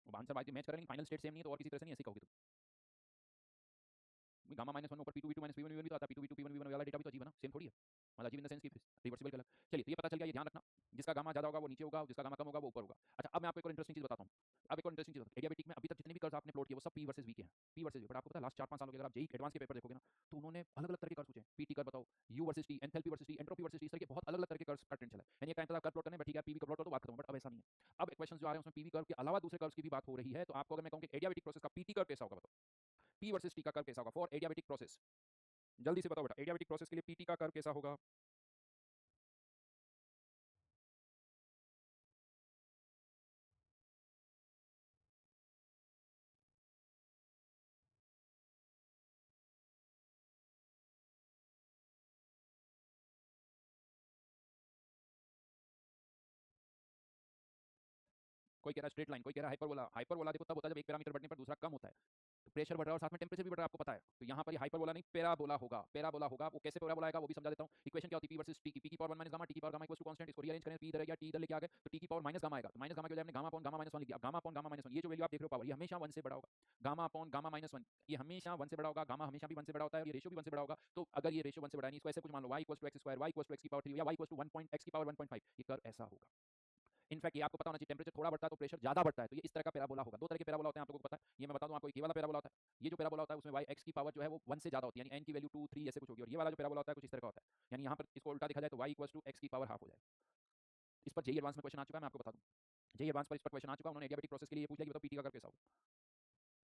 वो आंसर बाकी मैच करें, लेकिन फाइनल स्टेट सेम नहीं है, तो और किसी तरह से नहीं ऐसे कहोगे तुम। गामा माइनस 1 ऊपर P2 V2 minus P1 V1 भी तो आता है, P2 V2 P1 V1 वाला डेटा भी तो अजीब है ना, सेम थोड़ी है, मतलब अजीब इन द सेंस कि रिवर्सिबल कलर। चलिए तो ये पता चल गया, ये ध्यान रखना, जिसका गामा ज्यादा होगा वो नीचे होगा, जिसका गामा कम होगा वो ऊपर होगा। अच्छा अब मैं आपको एक और इंटरेस्टिंग चीज बताता हूँ, अब एक और इंटरेस्टिंग चीज, एडियाबेटिक में अभी तक जितने भी कर्व्स आपने प्लॉट किए वो सब पी वर्सेस वी के हैं, पी वर्सेस वी। बट आपको पता है लास्ट 4-5 सालों के अगर आप जेई एडवांस के पेपर देखोगे ना, तो उन्होंने अलग अलग तरह के कर्व्स पूछे, पीटी कर्व बताओ, you versus T, enthalpy versus T, entropy versus T, इस तरह के बहुत अलग अलग तरह के कर्व्स का ट्रेंड चला है। यानी एक टाइम तक आप कर्व प्लॉट करने बैठिएगा, पीवी का प्लॉट कर दो बात खत्म, बट अब ऐसा नहीं है। अब क्वेश्चन जो आ रहे हैं उसमें पीवी कर्व के अलावा दूसरे कर्व्स की भी बात हो रही है, तो आपको अगर मैं कहूं कि एडियाबेटिक प्रोसेस का पीटी कर्व कैसा होगा बताओ, पी वर्सेस टी का कर्व कैसा होगा फॉर एडियाबेटिक प्रोसेस, जल्दी से बताओ बेटा, एडियाबेटिक प्रोसेस के लिए पीटी का कर्व कैसा होगा। कोई कह रहा है स्ट्रेट लाइन, कोई कह रहा है हाइपरबोला। हाइपरबोला देखो तब होता है जब एक पैरामीटर बढ़ने पर दूसरा कम होता है, तो प्रेशर बढ़ रहा है और साथ में टेम्परेचर भी बढ़ रहा है, आपको पता है। तो यहाँ पर ये हाइपरबोला नहीं पैराबोला होगा। पैराबोला होगा, वो कैसे पैराबोला आएगा वो भी समझा देता हूँ। इक्वेशन क्या होती है, पी वर्सेस टी की, पी की पावर 1 माइनस गामा, टी की power gamma equals to constant. इसको रीअरेंज करें, पी इधर या टी इधर लेके आ गए, तो टी की पावर माइनस गामा आएगा। तो माइनस गामा की वजह हमने गामा अपॉन गामा माइनस 1 लिख दिया। गामा अपॉन गामा माइनस 1, ये जो वैल्यू आप देख रहे हो पावर, ये हमेशा 1 से बड़ा होगा। गामा अपॉन गामा माइनस 1 ये हमेशा 1 से बड़ा होगा। गामा हमेशा भी 1 से बड़ा होता है और ये रेशियो भी 1 से बड़ा होगा। तो अगर ये रेशियो 1 से बड़ा नहीं, इसको ऐसे कुछ मान लो y equals to x square, y equals to x की पावर 3 या y equals to 1 point x की पावर 1.5, ये कर्व ऐसा होगा। इनफैक्ट ये आपको पता होना चाहिए, टेम्परेचर थोड़ा बढ़ता है तो प्रेशर ज्यादा बढ़ता है, तो ये इस तरह का पैराबोला होगा। दो तरह के पैराबोला होते हैं, आप लोगों को पता है। ये मैं बता दूं आपको, एक ये वाला पैराबोला होता है। ये जो पैराबोला होता है उसमें y x की पावर जो है वो 1 से ज्यादा होती है, यानी n की वैल्यू 2 3 ऐसे कुछ होगी। और ये वाला जो पैराबोला होता है कुछ इस तरह का होता है, यानी यहाँ पर इसको उल्टा देखा जाए तो y इक्वल्स टू x की पावर हाफ हो जाए। इस पर जेई एडवांस में क्वेश्चन आ चुका है, मैं आपको बता दूं। जेई एडवांस पर इस पर क्वेश्चन आ चुका है, उन्होंने एडियाबेटिक प्रोसेस के लिए ये पूछ लिया कि बताओ पीटी का कर्व कैसा होगा।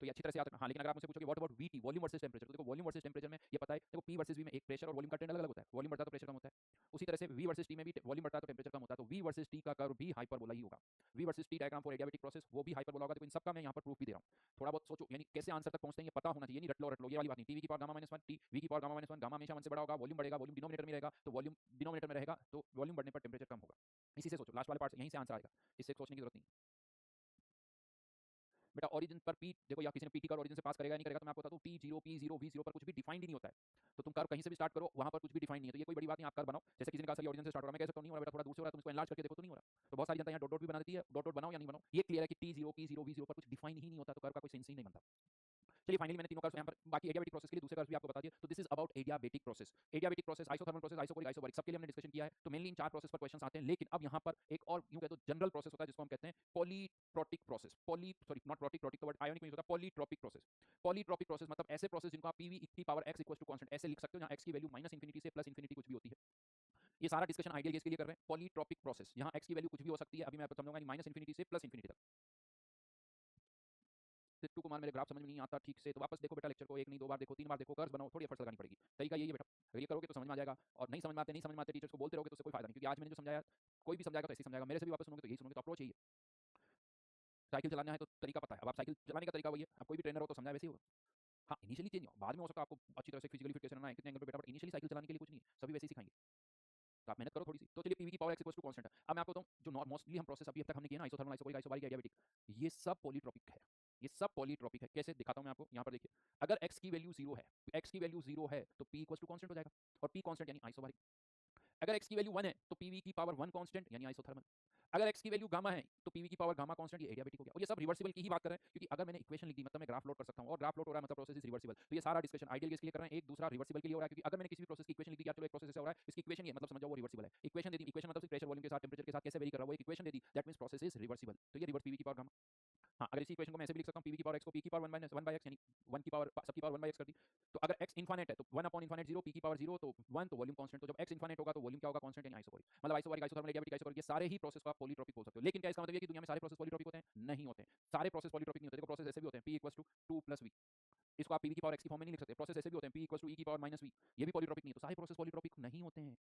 तो ये अच्छी तरह से याद रखना। हाँ, लेकिन अगर आप मुझसे पूछोगे what about VT, volume versus temperature, तो देखो वॉल्यूम वर्सेस टेम्परेचर में ये पता है, देखो पी वर्सेस वी में एक प्रेशर और वॉल्यूम का ट्रेंड अलग अलग होता है। वॉल्यूम बढ़ता है तो प्रेशर कम होता है। उसी तरह से वी वर्सेस टी में भी वॉल्यूम बढ़ता है तो टेम्परेचर कम होता है। तो वी वर्सेस टी का कर्व भी हाइपरबोला ही होगा। V versus T diagram for adiabatic process वो भी हाइपरबोला होगा। देखो इन सब का मैं यहाँ पर प्रूफ भी दे रहा हूँ। थोड़ा बहुत सोचो, यानी कैसे आंसर तक पहुंचते हैं ये पता होना चाहिए, नहीं रट लो ये वाली बात नहीं। टी वी की power gamma minus 1, T V की पावर गामा माइनस 1, गामा हमेशा 1 से बड़ा होगा, वॉल्यूम बढ़ेगा, वॉल्यूम डिनोमिनेटर में रहेगा, तो वॉल्यूम डिनोमिनेटर में रहेगा तो वॉल्यूम बढ़ने पर टेम्परेचर कम होगा। इसी से सोचो, लास्ट वाले पार्ट से, यहीं से आंसर आएगा, इससे सोचने की जरूरत नहीं। बेटा ओरिजिन पर पी देखो, या किसी ने पीटी का ओरिजिन से पास करेगा नहीं करेगा, तो मैं आपको बता दूं पी जीरो वी जीरो पर कुछ भी डिफाइंड ही नहीं होता है। तो तुम कर्व कहीं से भी स्टार्ट करो, वहां पर कुछ भी डिफाइंड नहीं है, तो ये कोई बड़ी बात नहीं। आप कर्व बनाओ, जैसे किसी ने कहा सर ओरिजिन से स्टार्ट हो रहा है, मैं कह सकता हूं नहीं हो रहा बेटा, थोड़ा दूर से हो रहा है, तुम इसको एनलार्ज करके देखो तो नहीं हो रहा। तो बहुत सारी जनता यहाँ डॉट डॉट भी बना देती है, डॉट डॉट बनाओ या नहीं बनाओ, ये क्लियर है कि T zero P zero we zero पर कुछ डिफाइन ही नहीं होता, तो कर्व का कोई सेंस ही नहीं बनता। चलिए फाइनली मैंने तीनों कर्व्स यहाँ पर, बाकी एडियाबेटिक प्रोसेस के लिए दूसरे कर्व्स भी आपको बता दिए। तो this is about adiabatic process. Adiabatic process, isothermal process, isochoric, isobaric, सबके लिए हमने डिस्कशन किया है। तो मेनली इन चार प्रोसेस पर क्वेश्चंस आते हैं, लेकिन अब यहाँ पर एक और यूं कह दो जनरल प्रोसेस होता है जिसको हम कहते हैं polytropic process. Not protic, protic का वर्ड आयोनिक में यूज होता है, पॉलीट्रोपिक प्रोसेस। पॉलीट्रोपिक प्रोसेस मतलब ऐसे प्रोसेस जिनको आप पीवी की power x equal to constant ऐसे लिख सकते हो, जहां x की वैल्यू माइनस इंफिनिटी से प्लस इंफिनिटी कुछ भी होती है। ये सारा डिस्कशन आइडियल केस के लिए कर रहे हैं। पॉलीट्रोपिक प्रोसेस, यहाँ x की वैल्यू कुछ भी हो सकती है, अभी मैं आपको समझाऊंगा, माइनस इंफिनिटी से प्लस इंफिनिटी तक। सिद्धू कुमार, मेरे ग्राफ समझ में नहीं आता ठीक से, तो वापस देखो बेटा लेक्चर को, एक नहीं दो बार देखो, 3 बार देखो, कर्व्स बनाओ, थोड़ी एफर्ट्स लगानी पड़ेगी। तरीका यही है बेटा, अगर ये करोगे तो समझ में आ जाएगा। और नहीं समझ में आते टीचर्स को बोलते रहोगे तो उससे कोई फायदा नहीं, क्योंकि आज मैंने जो समझाया कोई भी समझाएगा तो ऐसे ही समझाएगा, मेरे से भी वापस सुनोगे तो यही सुनोगे। तो अप्रोच यही है। साइकिल चलाना है तो तरीका पता है, अब आप साइकिल चलाने का तरीका वही है, अब कोई भी ट्रेनर हो तो समझाए वैसे ही होगा। हाँ, इनिशियली चेंज हो, बाद में हो सकता है आपको अच्छी तरह से फिजिकली फिट कैसे रहना है, कितने एंगल पे बेटा, बट इनिशियली साइकिल चलाने के लिए कुछ नहीं है, सभी वैसे ही सिखाएंगे। तो आप मेहनत करो थोड़ी सी। तो चलिए पीवी की power X equals to constant है। अब मैं आपको बताऊं, जो मोस्टली हम प्रोसेस अभी अब तक हमने किए ना, आइसोथर्मल, आइसोकोरिक, आइसोबारिक, एडियाबेटिक, ये सब पॉलीट्रोपिक है। ये सब पॉलीट्रोपिक है। कैसे दिखाता हूं मैं आपको, यहाँ पर देखिए, अगर x की वैल्यू 0 है, x की वैल्यू 0 है तो p इक्वल्स टू कांस्टेंट हो जाएगा, और p कांस्टेंट यानी आइसोबारिक। अगर x की वैल्यू 1 है तो pv की पावर 1 कांस्टेंट यानी आइसोथर्मल। अगर x की वैल्यू गामा है तो pv की पावर गामा कांस्टेंट, ये एडियाबेटिक हो गया। और ये सब रिवर्सिबल की ही बात कर रहे हैं, क्योंकि अगर मैंने इक्वेशन लिख दी मतलब मैं ग्राफ लोड कर सकता हूं, और ग्राफ लोड हो रहा है मतलब प्रोसेस इज रिवर्सिबल। तो ये सारा डिस्कशन आइडियल केस के लिए कर रहे हैं, एक दूसरा रिवर्सिबल के लिए हो रहा है, क्योंकि अगर मैंने किसी भी प्रोसेस की इक्वेशन लिख दी, चलो एक प्रोसेस ऐसे हो रहा है, इसकी इक्वेशन ये मतलब समझ जाओ वो रिवर्सिबल है। इक्वेशन दे दी, इक्वेशन मतलब प्रेशर वॉल्यूम के साथ टेंपरेचर के साथ कैसे वेरी कर रहा है, वो एक equation they the, that means process is reversible. तो ये रिवर्स पीवी की पावर गामा। हाँ, अगर इसी इक्वेशन को मैं ऐसे भी लिख सकता हूँ, पीवी की पावर एक्स को पी की पावर 1 माइनस 1 बाय एक्स, यानी 1 की पावर सब की पावर 1 बाय एक्स कर दी। तो अगर x इनफाइनाइट है तो 1 अपॉन इनफाइनाइट 0, पी की पावर 0 तो 1, तो वॉल्यूम कांस्टेंट। तो जब x इनफाइनाइट होगा तो वॉल्यूम क्या होगा, कांस्टेंट, यानी आइसोकोरिक। मतलब आइसोबारिक, आइसोथर्मल, एडियाबेटिक, आइसोकोरिक, ये सारे ही प्रोसेस को आप पॉलीट्रोपिक बोल सकते हो। लेकिन क्या इसका मतलब ये कि दुनिया में सारे प्रोसेस पॉलीट्रोपिक होते हैं? नहीं होते हैं। सारे प्रोसेस पॉलीट्रोपिक नहीं होते। देखो प्रोसेस ऐसे भी होते हैं, p equals to 2 plus v, इसको आप पीवी की पावर x की फॉर्म में नहीं लिख सकते। प्रोसेस ऐसे भी होते हैं, p इक्वल्स टू e की पावर माइनस v, ये भी पॉलीट्रोपिक नहीं है। तो सारे प्रोसेस पॉलीट्रोपिक नहीं होते हैं।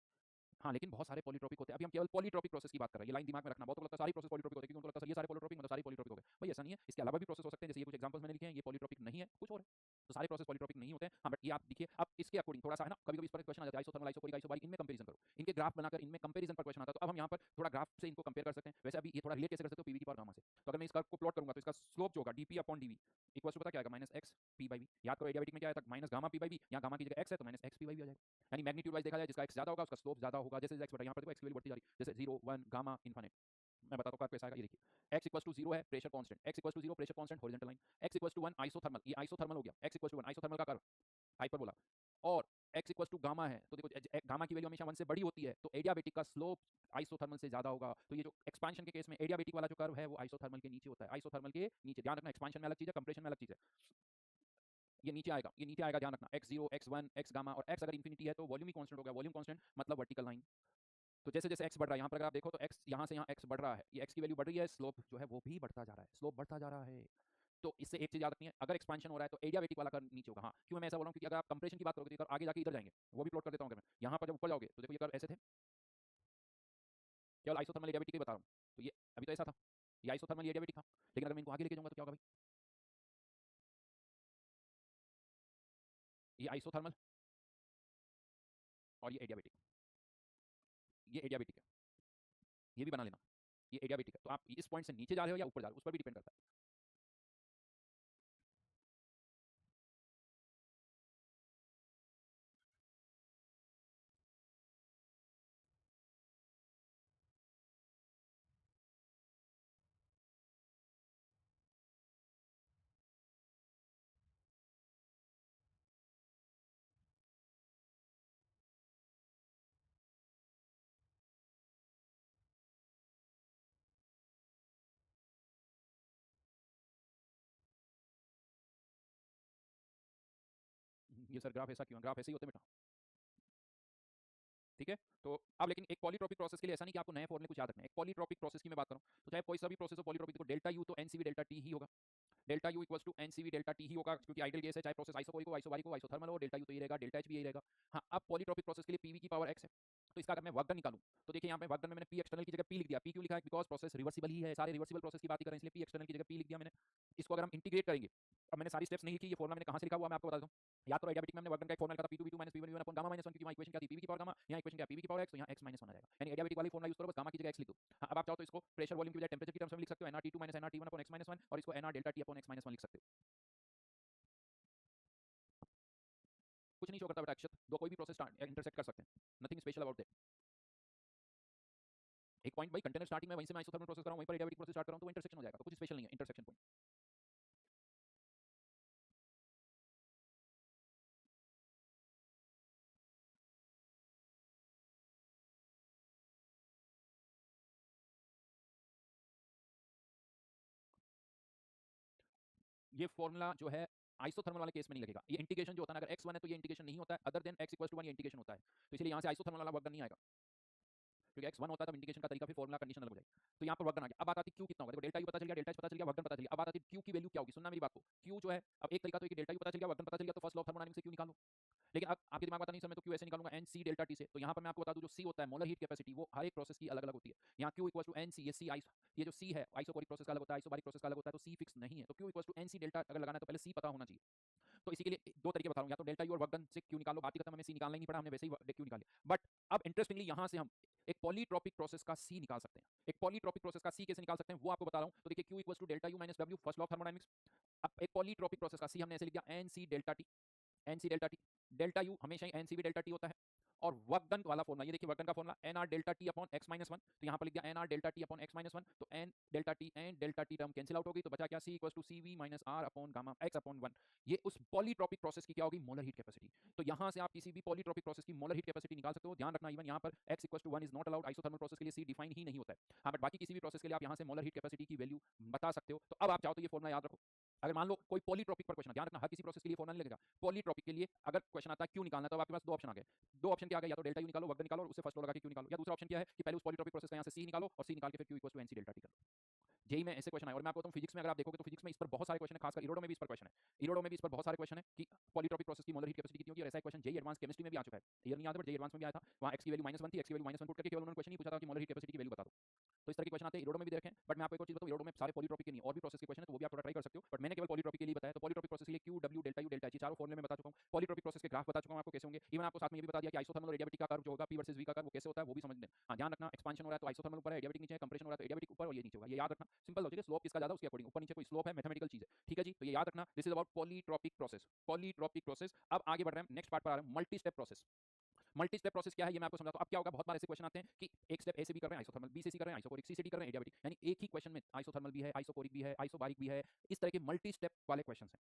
हाँ, लेकिन बहुत सारे पॉलीट्रोपिक होते हैं। अभी हम केवल पॉलीट्रोपिक प्रोसेस की बात कर रहे हैं, ये लाइन दिमाग में रखना। बहुत लोग लगता है सारी प्रोसेस पॉलीट्रोपिक होते हैं, क्योंकि उनको लगता है सर ये सारे पॉलीट्रोपिक मतलब सारे पॉलीट्रोपिक हो गए। भाई ऐसा नहीं है, इसके अलावा भी प्रोसेस हो सकते हैं, जैसे ये कुछ एग्जांपल्स मैंने लिखे हैं, ये पॉलीट्रोपिक नहीं है, कुछ और है। तो सारे प्रोसेस पॉलीट्रोपिक नहीं होते हैं। हाँ, बट ये आप देखिए, अब इसके अकॉर्डिंग थोड़ा सा है ना, कभी-कभी इस पर क्वेश्चन आ जाता है, आइसोथर्मल, आइसोकोरिक, आइसोबारिक, इनमें कंपैरिजन करो, इनके ग्राफ बनाकर इनमें कंपैरिजन पर क्वेश्चन आता है। तो अब हम यहाँ पर थोड़ा ग्राफ से इनको कंपेयर कर सकते हैं। वैसे अभी ये थोड़ा रिलेट कैसे कर सकते हो, पीवी की पावर गामा से। तो अगर मैं इस कर्व को प्लॉट करूंगा तो इसका स्लोप जो होगा dp upon dv equals to पता क्या आएगा, minus X P by V. याद करो एडियाबेटिक में क्या आया था, minus gamma P by V, यहाँ गामा की जगह x है तो minus X P by V आ जाएगा। यानी मैग्नीट्यूड वाइज देखा जाए, जिसका x ज्यादा होगा उसका स्लोप ज्यादा होगा। जैसे x बढ़ा, यहाँ पर देखो x की वैल्यू बढ़ती जा रही है, जैसे 0 1 गामा इनफिनिट। मैं बताता हूँ कर्व कैसा आएगा, ये देखिए, x इक्वल्स टू 0 है pressure constant, x equals to 0 pressure constant horizontal line, x equals to 1 isothermal, ये आइसोथर्मल हो गया, x इक्वल्स टू 1 आइसोथर्मल का कर्व हाइपरबोला। और x इक्वल्स टू गामा है, तो देखो गामा की वैल्यू हमेशा 1 से बड़ी होती है, तो एडियाबेटिक का स्लोप आइसोथर्मल से ज्यादा होगा। तो ये जो एक्सपांशन के केस में एडियाबेटिक वाला जो कर्व है वो आइसोथर्मल के नीचे होता है, आइसोथर्मल के नीचे। ध्यान रखना, एक्सपांशन में अलग चीज है, कंप्रेशन में अलग चीज है। ये नीचे आएगा, ये नीचे आएगा, ध्यान रखना, x0 x1 x गामा, और x अगर इंफिनिटी है तो वॉल्यूम ही कांस्टेंट हो गया। वॉल्यूम कांस्टेंट मतलब वर्टिकल लाइन। तो जैसे जैसे x बढ़ रहा है, यहाँ पर अगर आप देखो तो x यहाँ से यहाँ x बढ़ रहा है, ये x की वैल्यू बढ़ रही है, स्लोप जो है वो भी बढ़ता जा रहा है, स्लोप बढ़ता जा रहा है। तो इससे एक चीज याद रखनी है, अगर एक्सपांशन हो रहा है तो एडियाबेटिक वाला कर्व नीचे होगा। हाँ, क्यों मैं ऐसा बोल रहा हूँ, क्योंकि अगर आप कंप्रेशन की बात करोगे तो आगे जाके इधर जाएंगे, वो भी प्लॉट कर देता हूँ। अगर मैं यहाँ पर जब ऊपर जाओगे तो देखो ये कर्व ऐसे थे, केवल आइसोथर्मल एडियाबेटिक ही बता रहा हूँ। तो ये अभी तो ऐसा था, ये आइसोथर्मल एडियाबेटिक था, लेकिन अगर मैं इनको आगे लेके जाऊंगा तो क्या होगा भाई, ये आइसोथर्मल और ये एडियाबेटिक, ये एडियाबेटिक है, ये भी बना लेना। ये एडियाबेटिक है। तो आप इस पॉइंट से नीचे जा रहे हो या ऊपर जा रहे हो उस पर भी डिपेंड करता है। ये सर ग्राफ ऐसा क्यों है? ग्राफ ऐसे ही होते हैं बेटा, ठीक है। तो अब लेकिन एक पॉलीट्रॉपिक प्रोसेस के लिए ऐसा नहीं कि आपको नए फॉर्मूले कुछ याद रखना है। एक पॉलीट्रॉपिक प्रोसेस की मैं बात करूं तो चाहे कोई सा भी प्रोसेस हो पॉलीट्रॉपिक, तो डेल्टा यू तो एनसीवी डेल्टा टी ही होगा। Delta U equals to NCV delta T ही होगा, क्योंकि आइडियल केस है, चाहे प्रोसेस आइसोकोरिक हो, आइसोबारिक हो, आइसोथर्मल हो, डेल्टा यू तो ये रहेगा, डेल्टा एच भी यही रहेगा। हाँ, अब पॉलीट्रॉपिक प्रोसेस के लिए पीवी की पावर एक्स है, तो इसका अगर मैं वर्क डन निकालूं तो देखिए यहाँ पे वर्क डन में मैंने पी एक्सटर्नल की जगह पी लिख दिया। पी क्यों लिखा है? बिकॉज प्रोसेस रिवर्सिबल ही है, सारे रिवर्सिबल प्रोसेस की बात ही करें, इसलिए पी एक्सटर्नल की जगह पी लिख दिया मैंने। इसको अगर हम इंटीग्रेट करेंगे, अब मैंने सारी स्टेप्स नहीं लिखी, ये फॉर्मूला मैंने कहां से लिखा हुआ मैं आपको बता दूं। या तो एडियाबेटिक में हमने वर्क डन का एक फॉर्मूला लिखा था P2 V2 - P1 V1 gamma -1, क्योंकि वहां इक्वेशन क्या थी, पीवी की पावर गामा, यहाँ इक्वेशन क्या पीवी की पावर एक्स, तो यहाँ x - 1 आ जाएगा। यानी एडियाबेटिक वाली फॉर्मूला यूज करो, बस गामा की जगह x लिख दो। हाँ, अब आप चाहो तो इसको प्रेशर वॉल्यूम की बजाय टेंपरेचर की टर्म्स में लिख सकते हो, nRT2 - nRT1 x - 1, और इसको nR डेल्टा T x - 1 लिख सकते हो। कुछ नहीं शो करता बेटा अक्षत, दो कोई भी प्रोसेस इंटरसेक्ट कर सकते हैं, नथिंग स्पेशल अबाउट दैट। एक पॉइंट भाई कंटेनर स्टार्टिंग में वहीं से मैं आइसोथर्मल प्रोसेस कर रहा हूं, वहीं पर एडियाबेटिक प्रोसेस स्टार्ट कर रहा हूं, तो वो इंटरसेक्शन हो जाएगा, तो कुछ स्पेशल नहीं है, इंटरसेक्शन पॉइंट। ये फॉर्मूला जो है आइसोथर्मल वाले केस में नहीं लगेगा। ये इंटीग्रेशन जो होता है ना, अगर x1 है तो ये इंटीग्रेशन नहीं होता है, अदर देन x = 1 ये इंटीग्रेशन होता है, तो इसलिए यहां से आइसोथर्मल वाला वर्क डन नहीं आएगा, क्योंकि x1 होता है तब इंटीग्रेशन का तरीका फिर फॉर्मूला कंडीशन अलग हो जाएगी। तो यहाँ पर वर्क डन आ गया। अब बात आती है q कितना होगा, देखो डेल्टा यू पता चल गया, डेल्टा एच पता चल गया, वर्क डन पता चल गया। अब बात आती है q की वैल्यू क्या होगी, सुनना मेरी बात को। q जो है, अब एक तरीका तो है कि डेल्टा यू पता चल गया, वर्क डन पता चल गया, तो फर्स्ट लॉ ऑफ थर्मोडायनामिक्स से q निकालो। लेकिन अब आपके दिमाग में आता नहीं सर, मैं तो q ऐसे निकालूंगा n c डेल्टा t से। तो यहाँ पर मैं आपको बता दूं, जो c होता है मोलर हीट कैपेसिटी, वो हर एक प्रोसेस की अलग अलग होती है। यहाँ q = n c, ये c आइसो, ये जो c है आइसोकोरिक प्रोसेस का अलग होता है, आइसोबारिक प्रोसेस का अलग होता है, तो c फिक्स नहीं है। तो q = n c डेल्टा अगर लगाना है तो पहले c पता होना चाहिए। तो इसी के लिए दो तरीके बता रहा हूँ, या तो डेल्टा यू और वर्क डन से क्यू निकालो, बात ही खत्म, हमें सी निकालना ही नहीं पड़ा, हमने वैसे ही क्यू निकाल लिया। बट अब इंटरेस्टिंगली यहाँ से हम एक पॉलीट्रॉपिक प्रोसेस का सी निकाल सकते हैं। एक पॉलीट्रॉपिक प्रोसेस का सी कैसे निकाल सकते हैं वो आपको बता रहा हूँ। तो देखिए Q equals to delta U minus W, first law of thermodynamics. अब एक पॉलीट्रॉपिक प्रोसेस का सी हमने ऐसे लिख दिया N C delta T, N C delta T. Delta U हमेशा ही N C B delta T होता है, और वर्क डन वाला फॉर्मूला ये देखिए, वर्क डन का formula N R delta T upon X minus one, तो यहाँ पर लिख दिया N R delta T upon X minus one, तो N delta T term cancel out होगी, तो बचा क्या, C equals to C we minus R upon gamma X upon one. ये उस पॉलीट्रॉपिक प्रोसेस की क्या होगी, मोलर हीट कैपेसिटी। तो यहाँ से आप किसी भी पॉलीट्रॉपिक प्रोसेस की मोलर हीट कैपेसिटी निकाल सकते हो। ध्यान रखना, इवन यहाँ पर X equals to one is not allowed, isothermal process के लिए सी डिफाइन ही नहीं होता है। हाँ, बट बाकी किसी भी प्रोसेस के लिए आप यहाँ से मोलर हीट कैपेसिटी की वैल्यू बता सकते हो। तो अब आप चाहो तो ये फॉर्मूला याद रखो। अगर मान लो कोई पॉलीट्रॉपिक पर क्वेश्चन, ध्यान रखना हर किसी प्रोसेस के लिए फॉर्मूला नहीं लगेगा। पॉलीट्रॉपिक के लिए अगर क्वेश्चन आता है क्यों निकालना है, तो आपके पास दो ऑप्शन आ गए। दो ऑप्शन क्या आ गए, या तो डेल्टा यू निकालो, वर्क डन निकालो, और उससे फर्स्ट लॉ लगा के क्यू निकालो, या दूसरा ऑप्शन क्या है कि पहले उस पॉलीट्रॉपिक प्रोसेस का यहाँ से सी निकालो, और सी निकाल के फिर Q equals to N C delta T करो। जेई में ऐसे क्वेश्चन आए, और मैं आपको बताऊं फिजिक्स में अगर आप देखोगे तो फिजिक्स में इस पर बहुत सारे क्वेश्चन है, खासकर इरोडो में भी इस पर क्वेश्चन है। इरोडो में भी इस पर बहुत सारे क्वेश्चन है कि पॉलीट्रॉपिक प्रोसेस की मोलर हीट कैपेसिटी कितनी होगी, और ऐसा क्वेश्चन जेई एडवांस केमिस्ट्री में भी आ चुका है। ईयर नहीं आता, बट जेई एडवांस में भी आया था। वहां एक्स की वैल्यू -1 थी, एक्स की वैल्यू -1 पुट करके केवल उन्होंने क्वेश्चन ही पूछा था कि मोलर हीट कैपेसिटी की वैल्यू बता दो। तो इस तरह के क्वेश्चन आते हैं, इरोडो में भी देखें। बट मैं आपको एक और चीज बताऊं, इरोडो में सारे पॉलीट्रॉपिक के नहीं, और भी प्रोसेस के क्वेश्चन है, तो वो भी आप थोड़ा ट्राई कर सकते हो, बट मैंने केवल पॉलीट्रॉपिक के लिए बताया। तो पॉलीट्रॉपिक प्रोसेस के लिए Q W delta U delta H चारों फॉर्मूले में बता चुका हूं। पॉलीट्रॉपिक प्रोसेस के ग्राफ बता चुका हूं आपको कैसे होंगे। इवन आपको साथ में ये भी बता दिया कि आइसोथर्मल और एडियाबेटिक का कर्व जो होगा पी वर्सेस वी का कर्व, वो कैसे होता है वो भी समझ लें। हाँ, ध्यान रखना, एक्सपांशन हो रहा है तो आइसोथर्मल ऊपर है, एडियाबेटिक नीचे है, कंप्रेशन हो रहा है तो एडियाबेटिक ऊपर और ये नीचे होगा, ये याद रखना। सिंपल लॉजिक है, स्लोप किसका ज्यादा उसके अकॉर्डिंग ऊपर नीचे कोई स्लोप है, मैथमेटिकल चीज है, ठीक है जी। तो ये याद रखना, this is about polytropic process, polytropic process. अब आगे बढ़ रहे हैं, नेक्स्ट पार्ट पर आ रहे हैं, multi step process. Multi step process क्या है ये मैं आपको समझाता हूं। अब क्या होगा, बहुत बार ऐसे क्वेश्चन आते हैं कि एक स्टेप ए से बी कर रहे हैं आइसोथर्मल, बी से सी कर रहे हैं आइसोकोरिक, सी से डी कर रहे हैं एडियाबेटिक, यानी एक ही क्वेश्चन में आइसोथर्मल भी है, आइसोकोरिक भी है, आइसोबारिक भी है। इस तरह के मल्टी स्टेप वाले क्वेश्चन हैं।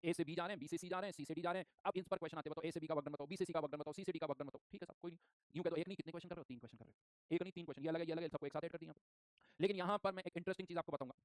ए से बी जा रहे हैं, बी से सी जा रहे हैं, सी से डी जा रहे हैं। अब इन पर क्वेश्चन आते हैं, बताओ ए से बी का वर्क डन बताओ, बी से सी का वर्क डन बताओ, सी से डी का वर्क डन बताओ, ठीक है सब कोई नहीं। यूं कह दो एक नहीं कितने क्वेश्चन कर रहे हो, तीन क्वेश्चन कर रहे हो, एक नहीं तीन क्वेश्चन, ये अलग है ये अलग है, सबको एक साथ ऐड कर दिया। लेकिन यहाँ पर मैं एक इंटरेस्टिंग चीज आपको बताऊंगा।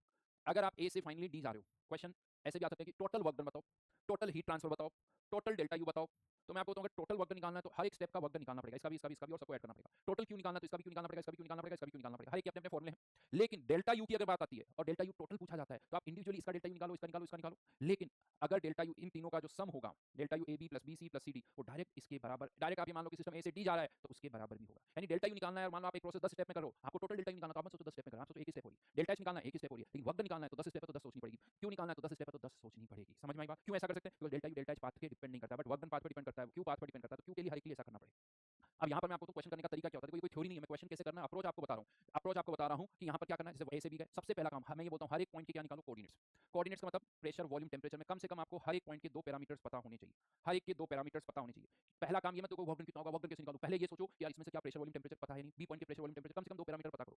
अगर आप ए से फाइनली डी जा रहे हो, क्वेश्चन ऐसे भी आ सकते हैं कि टोटल वर्क डन बताओ, टोटल हीट ट्रांसफर बताओ, टोटल डेल्टा यू बताओ। तो मैं आपको बताऊंगा टोटल वर्क निकालना है तो हर एक स्टेप का वर्क निकालना पड़ेगा, इसका भी इसका भी इसका भी, और सबको ऐड करना पड़ेगा। टोटल क्यों निकालना है तो इसका भी क्यों निकालना पड़ेगा, इसका भी क्यों निकालना पड़ेगा, इसका भी क्यों निकालना पड़ेगा, हर एक के अपने अपने फॉर्मूले हैं। लेकिन डेल्टा यू की अगर बात आती है और डेल्टा यू टोटल पूछा जाता है, तो आप इंडिविजुअली इसका डेल्टा यू निकालो, इसका निकालो, इसका निकालो। लेकिन अगर डेल्टा यू इन तीनों का जो सम होगा, delta U A B plus B C plus C D, वो डायरेक्ट इसके बराबर, डायरेक्ट आप ये मान लो कि सिस्टम ए से डी जा रहा है तो उसके बराबर भी होगा। यानी डेल्टा यू निकालना है, और मान लो आप एक प्रोसेस 10 स्टेप में करो, आपको टोटल डेल्टा यू निकालना, तो आप मत सोचो 10 स्टेप में करना, आप सोचो एक ही स्टेप हो रही है। डेल्टा एच निकालना है एक ही स्टेप हो रही है, लेकिन वर्क निकालना है तो 10 स्टेप है तो 10 सोचनी पड़ेगी, क्यों निकालना है तो 10 स्टेप है तो 10 सोचनी पड़ेगी। समझ में आई बात? क्यों ऐसा कर सकते हैं, क्योंकि delta U delta H path पे डिपेंड नहीं करता, बट वर्क डन पाथ पे डिपेंड करता है, क्यू पाथ पे डिपेंड करता है, तो क्यू के लिए हर एक के लिए ऐसा करना पड़ेगा। अब यहाँ पर मैं आपको क्वेश्चन करने का तरीका क्या होता है, कोई थ्योरी नहीं है, मैं क्वेश्चन कैसे करना है अप्रोच आपको बता रहा हूँ। अप्रोच आपको बता रहा हूँ कि यहाँ पर क्या करना है, जैसे ए से बी गए, सबसे पहला काम मैं ये बोलता हूँ हर एक पॉइंट के क्या निकालो, कोऑर्डिनेट्स। कोऑर्डिनेट्स का मतलब प्रेशर, वॉल्यूम, टेम्परेचर में कम से कम आपको हर एक पॉइंट के 2 पैरामीटर्स पता होने चाहिए, हर एक के 2 पैरामीटर्स पता होने चाहिए। पहला काम ये, मैं तो वर्क डन कितना होगा, वर्क डन कैसे निकालूं, पहले ये सोचो कि यार इसमें से क्या प्रेशर, वॉल्यूम, टेम्परेचर पता है नहीं, बी पॉइंट के प्रेशर, वॉल्यूम, टेम्परेचर कम से कम 2 पैरामीटर पता करो,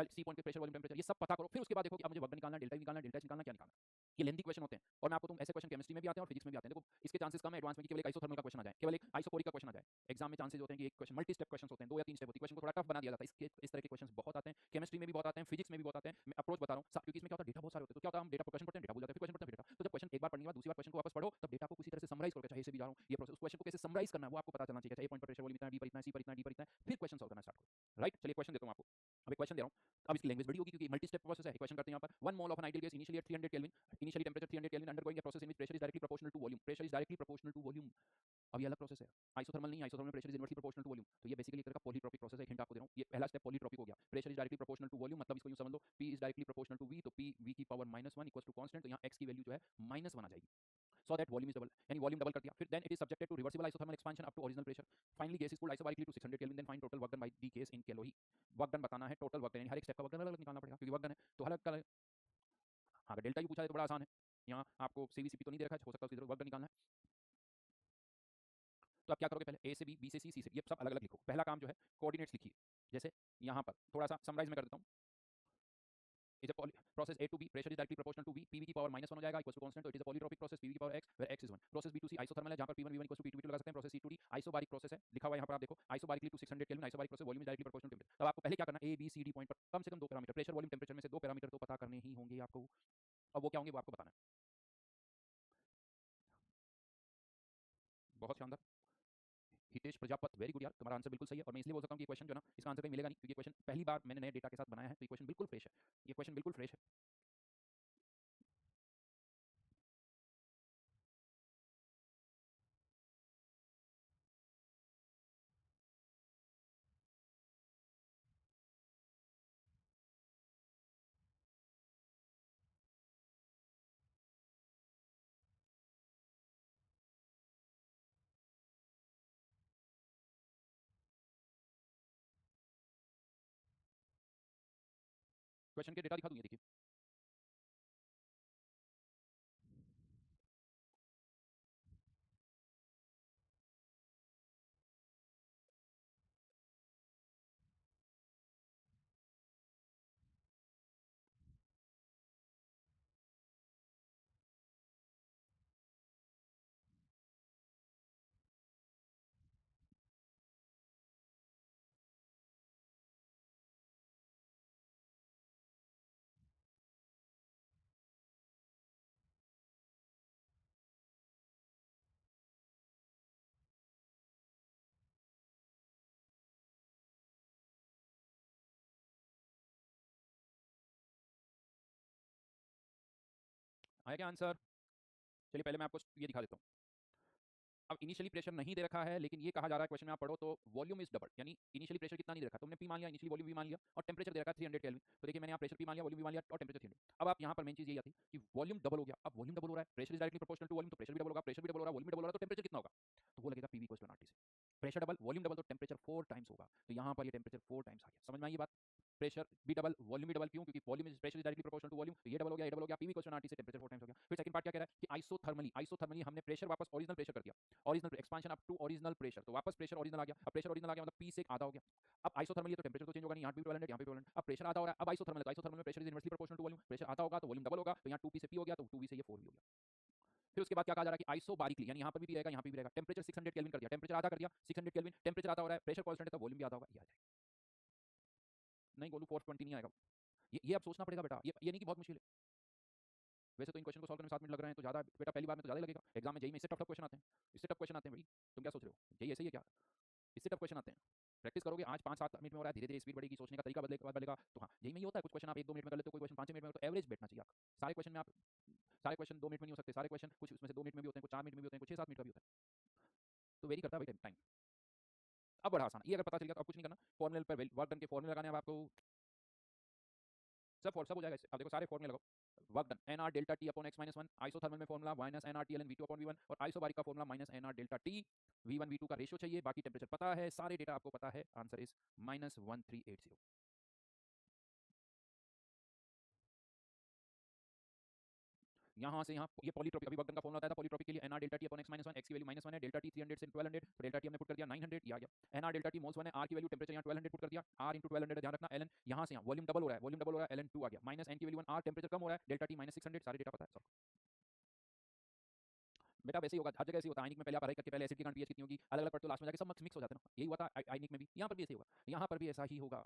सी पॉइंट के प्रेशर, वॉल्यूम, टेम्परेचर ये सब पता करो, फिर उसके बाद देखो कि अब मुझे वर्क डन निकालना है, डेल्टा निकालना है, डेल्टा निकालना, क्या निकालना है। ये लेंथी क्वेश्चन होते हैं और मैं आपको तुम ऐसे क्वेश्चन केमिस्ट्री में भी आते हैं और फिजिक्स में भी आते हैं। देखो इसके चांसेस कम है एडवांस में कि केवल एक आइसोथर्मल का क्वेश्चन आ जाए, केवल एक आइसोकोरिक का क्वेश्चन आ जाए। एग्जाम में चांसेस होते हैं कि एक क्वेश्चन मल्टी स्टेप क्वेश्चन होते हैं, 2 या 3 स्टेप होती है, क्वेश्चन को थोड़ा टफ बना दिया जाता है। इस तरह के क्वेश्चन बहुत आते हैं, केमिस्ट्री में भी बहुत आते हैं, फिजिक्स में भी बहुत आते हैं। मैं अप्रोच बता रहा हूँ क्योंकि इसमें क्या होता है, डेटा बहुत सारे होते हैं, तो क्या होता है हम डेटा क्वेश्चन पढ़ते हैं, डेटा भूल जाते हैं, फिर क्वेश्चन पढ़ते हैं, डेटा। तो जब क्वेश्चन एक बार पढ़ने के बाद दूसरी बार क्वेश्चन को वापस पढ़ो, तब डेटा को किसी तरह से समराइज करके, चाहे से भी जा रहा हूँ ये प्रोसेस, उस क्वेश्चन को कैसे समराइज करना है वो आपको पता चलना चाहिए। चाहिए पॉइंट पर प्रेशर, वॉल्यूम इतना, डी पर इतना, सी पर इतना, डी पर इतना, फिर क्वेश्चन सॉल्व करना स्टार्ट करो। राइट, चलिए क्वेश्चन देता हूँ आपको। अब एक क्वेश्चन दे रहा हूँ, अब इसकी लैंग्वेज बड़ी होगी क्योंकि मल्टी स्टेप प्रोसेस है। क्वेश्चन करते हैं यहाँ पर 1 mole of an ideal gas initially at 300 kelvin, initially temperature 300 kelvin, undergoing a process in which pressure is directly proportional to volume, pressure is directly proportional to volume. अब ये अलग process है, isothermal नहीं, isothermal में pressure is inversely proportional to volume, तो ये basically एक तरह का पॉलीट्रोपिक प्रोसेस है। हिंट आपको दे रहा हूँ, ये पहला स्टेप पॉलीट्रोपिक हो गया। Pressure is directly proportional to volume मतलब इसको यूं समझ लो, P is directly proportional to V, तो P V की पावर -1 इक्वल्स टू कांस्टेंट, तो यहाँ x की वैल्यू जो है -1 आ जाएगी। So that volume is double, यानी वॉल्यूम डबल कर दिया। फिर then it is subjected to reversible isothermal expansion up to original pressure, finally gas is cooled isobarically to 600 kelvin, then find total work done by the case in calorie. Work done बताना है, total work done, यानी हर एक step का work done अलग निकालना पड़ेगा क्योंकि work done है तो अलग अलग। हाँ, अगर डेल्टा यू पूछा है तो बड़ा आसान है, यहाँ आपको सीवीसीपी तो नहीं दे रखा है, हो सकता है उसकी जरूरत वर्क डन निकालना है। तो आप क्या करोगे, पहले ए से बी से सी से, ये सब अलग अलग लिखो। पहला काम जो है कोऑर्डिनेट्स लिखिए, जैसे यहाँ पर थोड़ा सा समराइज में कर देता हूँ। Is a process A to B, pressure is directly proportional to V, PV की पावर -1 हो जाएगा इक्वल टू कांस्टेंट, तो it is a polytropic process, PV की power x where x is 1। Process B to C isothermal है, जहां पर P1 V1 equal to P2 V2 लगा सकते हैं। Process C to D isobaric process है, लिखा हुआ है यहाँ पर आप देखो, isobarically to 600 kelvin, isobaric process, volume is directly proportional to temperature. तब आपको पहले क्या करना है, A B C D point पर कम से कम 2 पैरामीटर, प्रेशर, वॉल्यूम, टेम्परेचर में से 2 पैरामीटर तो पता करने ही होंगे आपको। अब वो क्या होंगे वो आपको बताना है। बहुत शानदार, हितेश प्रजापत, वेरी गुड यार, तुम्हारा आंसर बिल्कुल सही है। और मैं इसलिए बोल सकता हूँ कि ये क्वेश्चन जो ना, इसका आंसर कहीं मिलेगा नहीं क्योंकि क्वेश्चन पहली बार मैंने नए डेटा के साथ बनाया है, तो ये क्वेश्चन बिल्कुल फ्रेश है, ये क्वेश्चन बिल्कुल फ्रेश है। क्वेश्चन के डेटा दिखा दूंगी, देखिए। आया क्या आंसर? चलिए पहले मैं आपको ये दिखा देता हूँ। अब इनिशियली प्रेशर नहीं दे रखा है, लेकिन ये कहा जा रहा है क्वेश्चन में, आप पढ़ो तो वॉल्यूम इज डबल, यानी इनिशियली प्रेशर कितना नहीं दे रखा, तुमने पी मान लिया, इनिशियली वॉल्यूम भी मान लिया, और टेंपरेचर दे रखा है 300 केल्विन। तो देखिए मैंने यहाँ प्रेशर पी मान लिया, वॉल्यूम भी मान लिया, और टेंपरेचर 300। अब आप यहाँ पर मेन चीज ये आती कि वॉल्यूम डबल हो गया। अब वॉल्यूम डबल हो रहा है, pressure is directly proportional to volume, तो प्रेशर भी डबल होगा, प्रेशर भी डबल हो रहा है, वॉल्यूम भी डबल हो रहा है, तो टेंपरेचर कितना होगा, तो वो लगेगा पीवी इक्वल टू आरटी से। प्रेशर डबल, वॉल्यूम डबल, तो टेंपरेचर 4 टाइम्स होगा, तो यहाँ पर ये टेंपरेचर 4 टाइम्स आ गया। समझ में आई ये बात? प्रेशर भी डबल, वॉल्यूम भी डबल, क्यों? क्योंकि volume is pressure is directly proportional to volume, तो ये डबल हो गया, ये डबल हो गया, पीवी इक्वल टू आरटी से टेंपरेचर 4 टाइम्स हो गया। फिर सेकंड पार्ट क्या कह रहा है कि आइसोथर्मली, आइसोथर्मली हमने प्रेशर वापस ओरिजिनल प्रेशर कर दिया, original expansion up to original pressure, तो वापस प्रेशर ओरिजिनल आ गया। अब प्रेशर ओरिजिनल आ गया मतलब पी से आधा हो गया। अब आइसोथर्मल, ये तो टेंपरेचर तो चेंज होगा नहीं, यहाँ पे इक्विवेलेंट, यहाँ पे इक्विवेलेंट। अब प्रेशर आधा हो रहा है, अब आइसोथर्मल, तो आइसोथर्मल में pressure is inversely proportional to volume, pressure आधा होगा तो वॉल्यूम डबल होगा, तो यहाँ 2p से p हो गया, तो 2v से ये 4v हो गया। फिर उसके बाद क्या कहा जा रहा है कि आइसोबारिकली, यानी यहाँ पर भी रहेगा, यहाँ पे भी रहेगा। टेंपरेचर 600 केल्विन कर दिया, टेंपरेचर आधा कर दिया, 600 केल्विन, टेंपरेचर आधा हो रहा है, प्रेशर कांस्टेंट है तो वॉल्यूम भी आधा होगा, ये आ जाएगा। नहीं गोलू 420 नहीं आएगा, ये अब सोचना पड़ेगा बेटा, ये नहीं कि बहुत मुश्किल है। वैसे तो इन क्वेश्चन को सॉल्व करने में 7 मिनट लग रहे हैं, तो ज़्यादा बेटा पहली बार में तो ज़्यादा ही लगेगा। एग्जाम में जेई में इससे टफ टफ क्वेश्चन आते हैं, इससे टफ क्वेश्चन आते हैं भाई, तुम क्या सोच रहे हो, जेई ऐसे ही है क्या? इससे टफ क्वेश्चन आते हैं। प्रैक्टिस करोगे, आज 5-7 मिनट में हो रहा है, धीरे धीरे स्पीड बढ़ेगी, सोचने का तरीका बदलेगा। तो हाँ, जेई में ही होता है, कुछ क्वेश्चन आप 1-2 मिनट में कर लेते हो, कोई क्वेश्चन 5-6 मिनट में, तो एवरेज बैठना चाहिए आपका। सारे क्वेश्चन में आप, सारे क्वेश्चन 2 मिनट में नहीं हो सकते, सारे क्वेश्चन कुछ उसमें से 2 मिनट में भी होते हैं, कुछ 4 मिनट में भी होते हैं, कुछ 6-7 मिनट का भी होता है, तो वेरी करता है भाई टाइम। अब बड़ा आसान, ये अगर पता चल गया तो अब कुछ नहीं करना, फॉर्मूले पर वर्क डन के फॉर्मूले लगाने हैं आपको, सब हो जाएगा इससे। अब देखो सारे फॉर्मूले लगाओ, work done N R delta T upon X minus one, isothermal में formula minus N R T L N V two upon V one, और आइसोबारिक का formula minus N R delta T V one V two का ratio चाहिए, बाकी temperature पता है, सारे data आपको पता है, आंसर इज -1380। यहाँ से यहाँ ये पॉलीट्रोपिक, अभी वर्क डन का फॉर्मूला बताया था पॉलीट्रोपिक के लिए, N R delta T upon X minus one, X की वैल्यू -1 है, डेल्टा टी 300 से 1200, तो डेल्टा टी हमने पुट कर दिया 900, ये आ गया। N R delta T moles 1 है, आर की वैल्यू टेम्परेचर यहाँ 1200 पुट कर दिया, आर इंटू 1200 ध्यान रखना, एल एन यहाँ से यहाँ वॉल्यूम डबल हो रहा है, वॉल्यूम डबल हो रहा है, एल एन 2 आ गया, माइनस एन की वैल्यू 1, आर टेम्परेचर कम हो रहा है, डेल्टा टी -600, सारे डेटा पता है सब। बेटा वैसे ही होगा, हर जगह ऐसे होता है, आयनिक में पहले आप पढ़ाई करके पहले एसिड की पीएच कितनी होगी, अलग अलग पढ़ते हो, लास्ट में जाके सब मिक्स हो जाते हैं ना, यही हुआ था आयनिक में भी, यहाँ पर भी ऐसे होगा, यहाँ पर भी ऐसा ही होगा।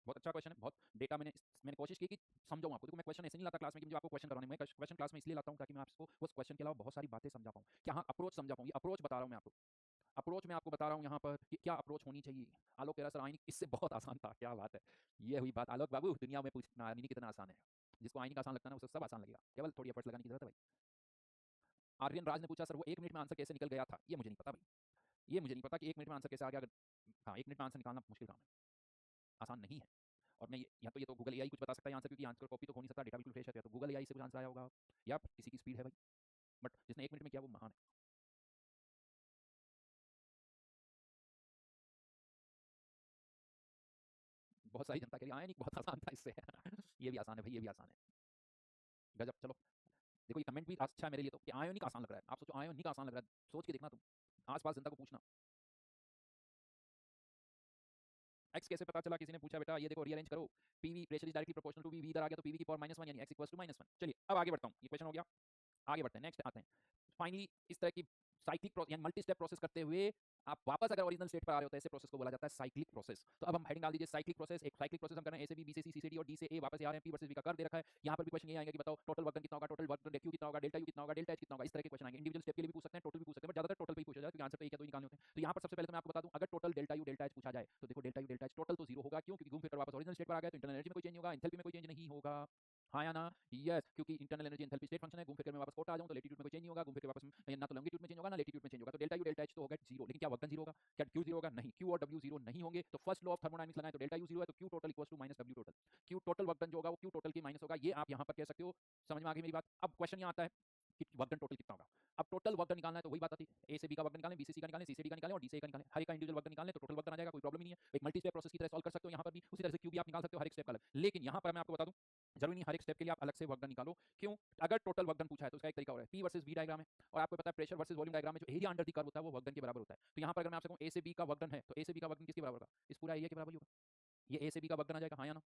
बहुत अच्छा क्वेश्चन है, बहुत डेटा मैंने कोशिश की कि समझाऊं आपको। देखो मैं क्वेश्चन ऐसे नहीं लाता क्लास में कि मुझे आपको क्वेश्चन करवाने, मैं क्वेश्चन क्लास में इसलिए लाता हूं ताकि मैं आपको उस क्वेश्चन के अलावा बहुत सारी बातें समझा पाऊं, क्या हाँ अप्रोच समझा पाऊं, ये अप्रोच बता रहा हूं मैं आपको, अप्रोच में आपको बता रहा हूं यहाँ पर कि क्या अप्रोच होनी चाहिए। आलोक कह रहा सर आयनिक इससे बहुत आसान था, क्या बात है, ये हुई बात। आलोक बाबू दुनिया में पूछना आयनिक कितना आसान है, जिसको आयनिक आसान लगता है ना उसे सब आसान लगेगा, केवल थोड़ी एफर्ट्स लगाने की जरूरत है भाई। आर्यन राज ने पूछा सर वो 1 मिनट में आंसर कैसे निकल गया था, ये मुझे नहीं पता भाई, ये मुझे नहीं पता कि 1 मिनट में आंसर कैसे आ गया। अगर हाँ 1 मिनट में आंसर निकालना मुश्किल काम है, आसान नहीं है। और मैं ये तो गूगल एआई कुछ बता सकता है आंसर, क्योंकि आंसर कॉपी तो हो नहीं सकता, डेटा बिल्कुल फ्रेश है, तो गूगल एआई से कुछ आंसर आया होगा या किसी की स्पीड है भाई, बट जिसने 1 मिनट में किया वो महान है। बहुत सारी जनता कह रही है आयनिक बहुत आसान था इससे ये भी आसान है भाई, ये भी आसान है, गजब। चलो देखो ये कमेंट भी अच्छा है मेरे लिए तो, कि आयोनिक आसान लग रहा है, आप सोचो आयोनिक आसान लग रहा है, सोच के देखना तुम, आसपास जनता को पूछना। एक्स कैसे पता चला, किसी ने पूछा, बेटा ये देखो रीअरेंज करो, PV pressure is directly proportional to V, V इधर आ गया तो पीवी की पावर -1 यानी एक्स इक्वल्स टू -1। चलिए अब आगे बढ़ता हूँ, ये क्वेश्चन हो गया, आगे बढ़ते हैं, नेक्स्ट आते हैं। फाइनली इस तरह की साइक्लिक यानी मल्टी स्टेप प्रोसेस करते हुए आप वापस अगर ओरिजिनल स्टेट पर आ रहे हो तो ऐसे प्रोसेस को बोला जाता है साइक्लिक प्रोसेस। तो अब हम हेडिंग डाल दीजिए साइक्लिक प्रोसेस, एक साइक्लिक प्रोसेस हम कर रहे हैं, ए से बी, बी से सी, सी से डी और डी से ए, वापस आ रहे हैं, पी वर्सेस वी का कर्व दे रखा है। यहाँ पर भी क्वेश्चन ये आएगा कि बताओ टोटल वर्क डन कितना होगा, टोटल वर्क डन क्यू कितना होगा, डेल्टा यू कितना होगा, डेल्टा एच कितना होगा, इस तरह के क्वेश्चन आएंगे। इंडिविजुअल स्टेप के लिए भी पूछ सकते हैं, टोटल भी पूछ सकते हैं, बट ज्यादातर टोटल पे ही पूछा जाए, क्योंकि आंसर तो एक या दो ही निकालने होते हैं। तो यहाँ पर सबसे पहले तो मैं आपको बता दूं, अगर total delta U delta H पूछा जाए तो देखो delta U delta H total तो जीरो होगा, क्यों, क्योंकि घूम फिर कर वापस ओरिजिनल स्टेट पर आ गया, तो इंटरनल एनर्जी में कोई चेंज नहीं होगा, एंथैल्पी में कोई चेंज नहीं होगा, हाँ या ना, यस, क्योंकि internal energy enthalpy state function है, घूम फिर कर मैं वापस कोट आ जाऊं तो लेटीट्यूड में कोई चेंज नहीं होगा, घूम फिर के वापस ना तो लॉन्गिट्यूड में चेंज होगा ना लेटीट्यूड में चेंज होगा, तो डेल्टा यू डेल्टा एच तो होगा जीरो। लेकिन क्या वर्क डन जीरो होगा, क्या क्यू जीरो होगा, नहीं, क्यू और डब्ल्यू जीरो नहीं होंगे। तो फर्स्ट लॉ ऑफ थर्मोडायनामिक्स लगाएं तो डेल्टा यू जीरो है तो Q total equals to minus W total, Q total work done जो होगा वो क्यू टोटल की माइनस होगा, ये आप यहाँ पर कह सकते हो। समझ में आ गई मेरी बात। अब क्वेश्चन यहाँ आता है कि वर्क डन टोटल कितना होगा। अब टोटल वर्क डन निकालना है तो वही बात आती है, ए से बी का वर्क डन निकालें, बी से सी का निकालें, सी से डी का निकालें और डी से ए का निकालें, हर एक का इंडिविजुअल वर्क डन निकालें तो टोटल वर्क डन आ जाएगा, कोई प्रॉब्लम नहीं है। एक मल्टी स्टेप प्रोसेस की तरह सॉल्व कर सकते हो यहाँ पर भी, उसी तरह से क्यू भी आप निकाल सकते हो हर एक स्टेप का अलग। लेकिन यहाँ पर मैं आपको बता दूं जरूरी नहीं हर एक स्टेप के लिए आप अलग से वर्क डन निकालो, क्यों, अगर टोटल वर्क डन पूछा है तो उसका एक तरीका हो रहा है पी वर्सेस वी डायग्राम है, और आपको पता है प्रेशर वर्सेस वॉल्यूम डायग्राम में जो एरिया अंडर द कर्व होता है वो वर्क डन के बराबर होता है। तो यहाँ पर अगर मैं आपसे कहूँ ए से बी का वर्क डन है तो ए से बी का वर्क डन किसके बराबर होगा, इस पूरा एरिया के बराबर ही होगा, ये ए से बी का वर्क डन आ जाएगा, हाँ या ना।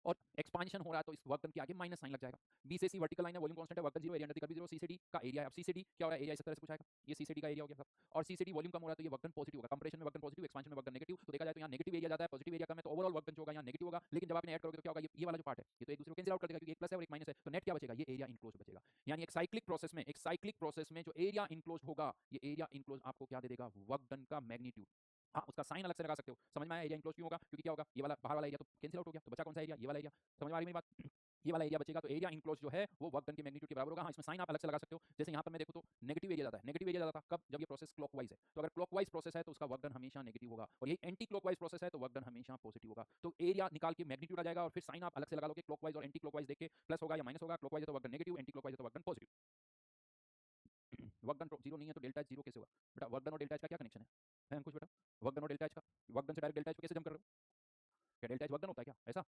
और एक्सपांशन हो रहा है तो इस वर्क डन के आगे माइनस साइन लग जाएगा। बी से सी वर्टिकल लाइन है, वॉल्यूम कांस्टेंट है, work done zero, area under the curve zero, C से डी का एरिया है, अब सी से डी क्या हो रहा है, एरिया इस तरह से पूछाएगा, ये सी से डी का एरिया हो गया सब, और सी से डी वॉल्यूम कम हो रहा है तो ये वर्क डन पॉजिटिव होगा, कंप्रेशन में वर्क डन पॉजिटिव, एक्सपांशन में वर्क डन नेगेटिव। तो देखा जाए तो यहाँ नेगेटिव एरिया जाता है, पॉजिटिव एरिया कम है, तो ओवरऑल वर्क डन जो होगा यहाँ नेगेटिव होगा। लेकिन जब आपने ऐड करोगे तो क्या होगा, ये वाला जो पार्ट है ये तो एक दूसरे को कैंसिल आउट कर देगा, क्योंकि एक प्लस है और एक माइनस है, तो नेट क्या बचेगा, ये एरिया इनक्लोज बचेगा। यानी एक साइक्लिक प्रोसेस में जो एरिया इनक्लोज होगा, ये एरिया इनक्लोज आपको क्या दे देगा, वर्क डन का मैग्नीट्यूड। हाँ उसका साइन अलग से लगा सकते हो। समझ में आया एरिया इनक्लोज क्यों होगा, क्योंकि क्या होगा, ये वाला बाहर वाला एरिया तो कैंसिल आउट हो गया, तो बचा कौन सा एरिया, ये वाला एरिया। समझ में आ रही मेरी बात, ये वाला एरिया बचेगा, तो एरिया इनक्लोज जो है वो वर्क डन के मैग्नीट्यूड के बराबर होगा। हाँ इसमें साइन आप अलग से लगा सकते हो, जैसे यहाँ पर मैं देखूँ तो नेगेटिव एरिया जाता है, नेगेटिव एरिया जाता है कब, जब ये प्रोसेस क्लॉकवाइज है, तो अगर क्लॉकवाइज प्रोसेस है तो उसका वर्क डन हमेशा नेगेटिव होगा, और ये एंटी क्लॉकवाइज प्रोसेस है तो वर्क डन हमेशा पॉजिटिव होगा। तो एरिया निकाल के मैग्नीट्यूड आ जाएगा, और फिर साइन आप अलग से लगा लोगे, क्लॉकवाइज और एंटी क्लॉकवाइज देख के प्लस होगा या माइनस होगा, क्लॉकवाइज है तो work done negative, anti clockwise है तो work done positive. Work done zero नहीं है तो डेल्टा एच जीरो कैसे होगा, बेटा वर्क डन और डेल्टा एच का क्या कनेक्शन है अंकुश बेटा, वर्क डन और डेल्टा एच का, वर्क डन से डायरेक्ट डेल्टा एच को कैसे जम कर रहे हो, क्या डेल्टा एच वर्क डन होता है क्या ऐसा,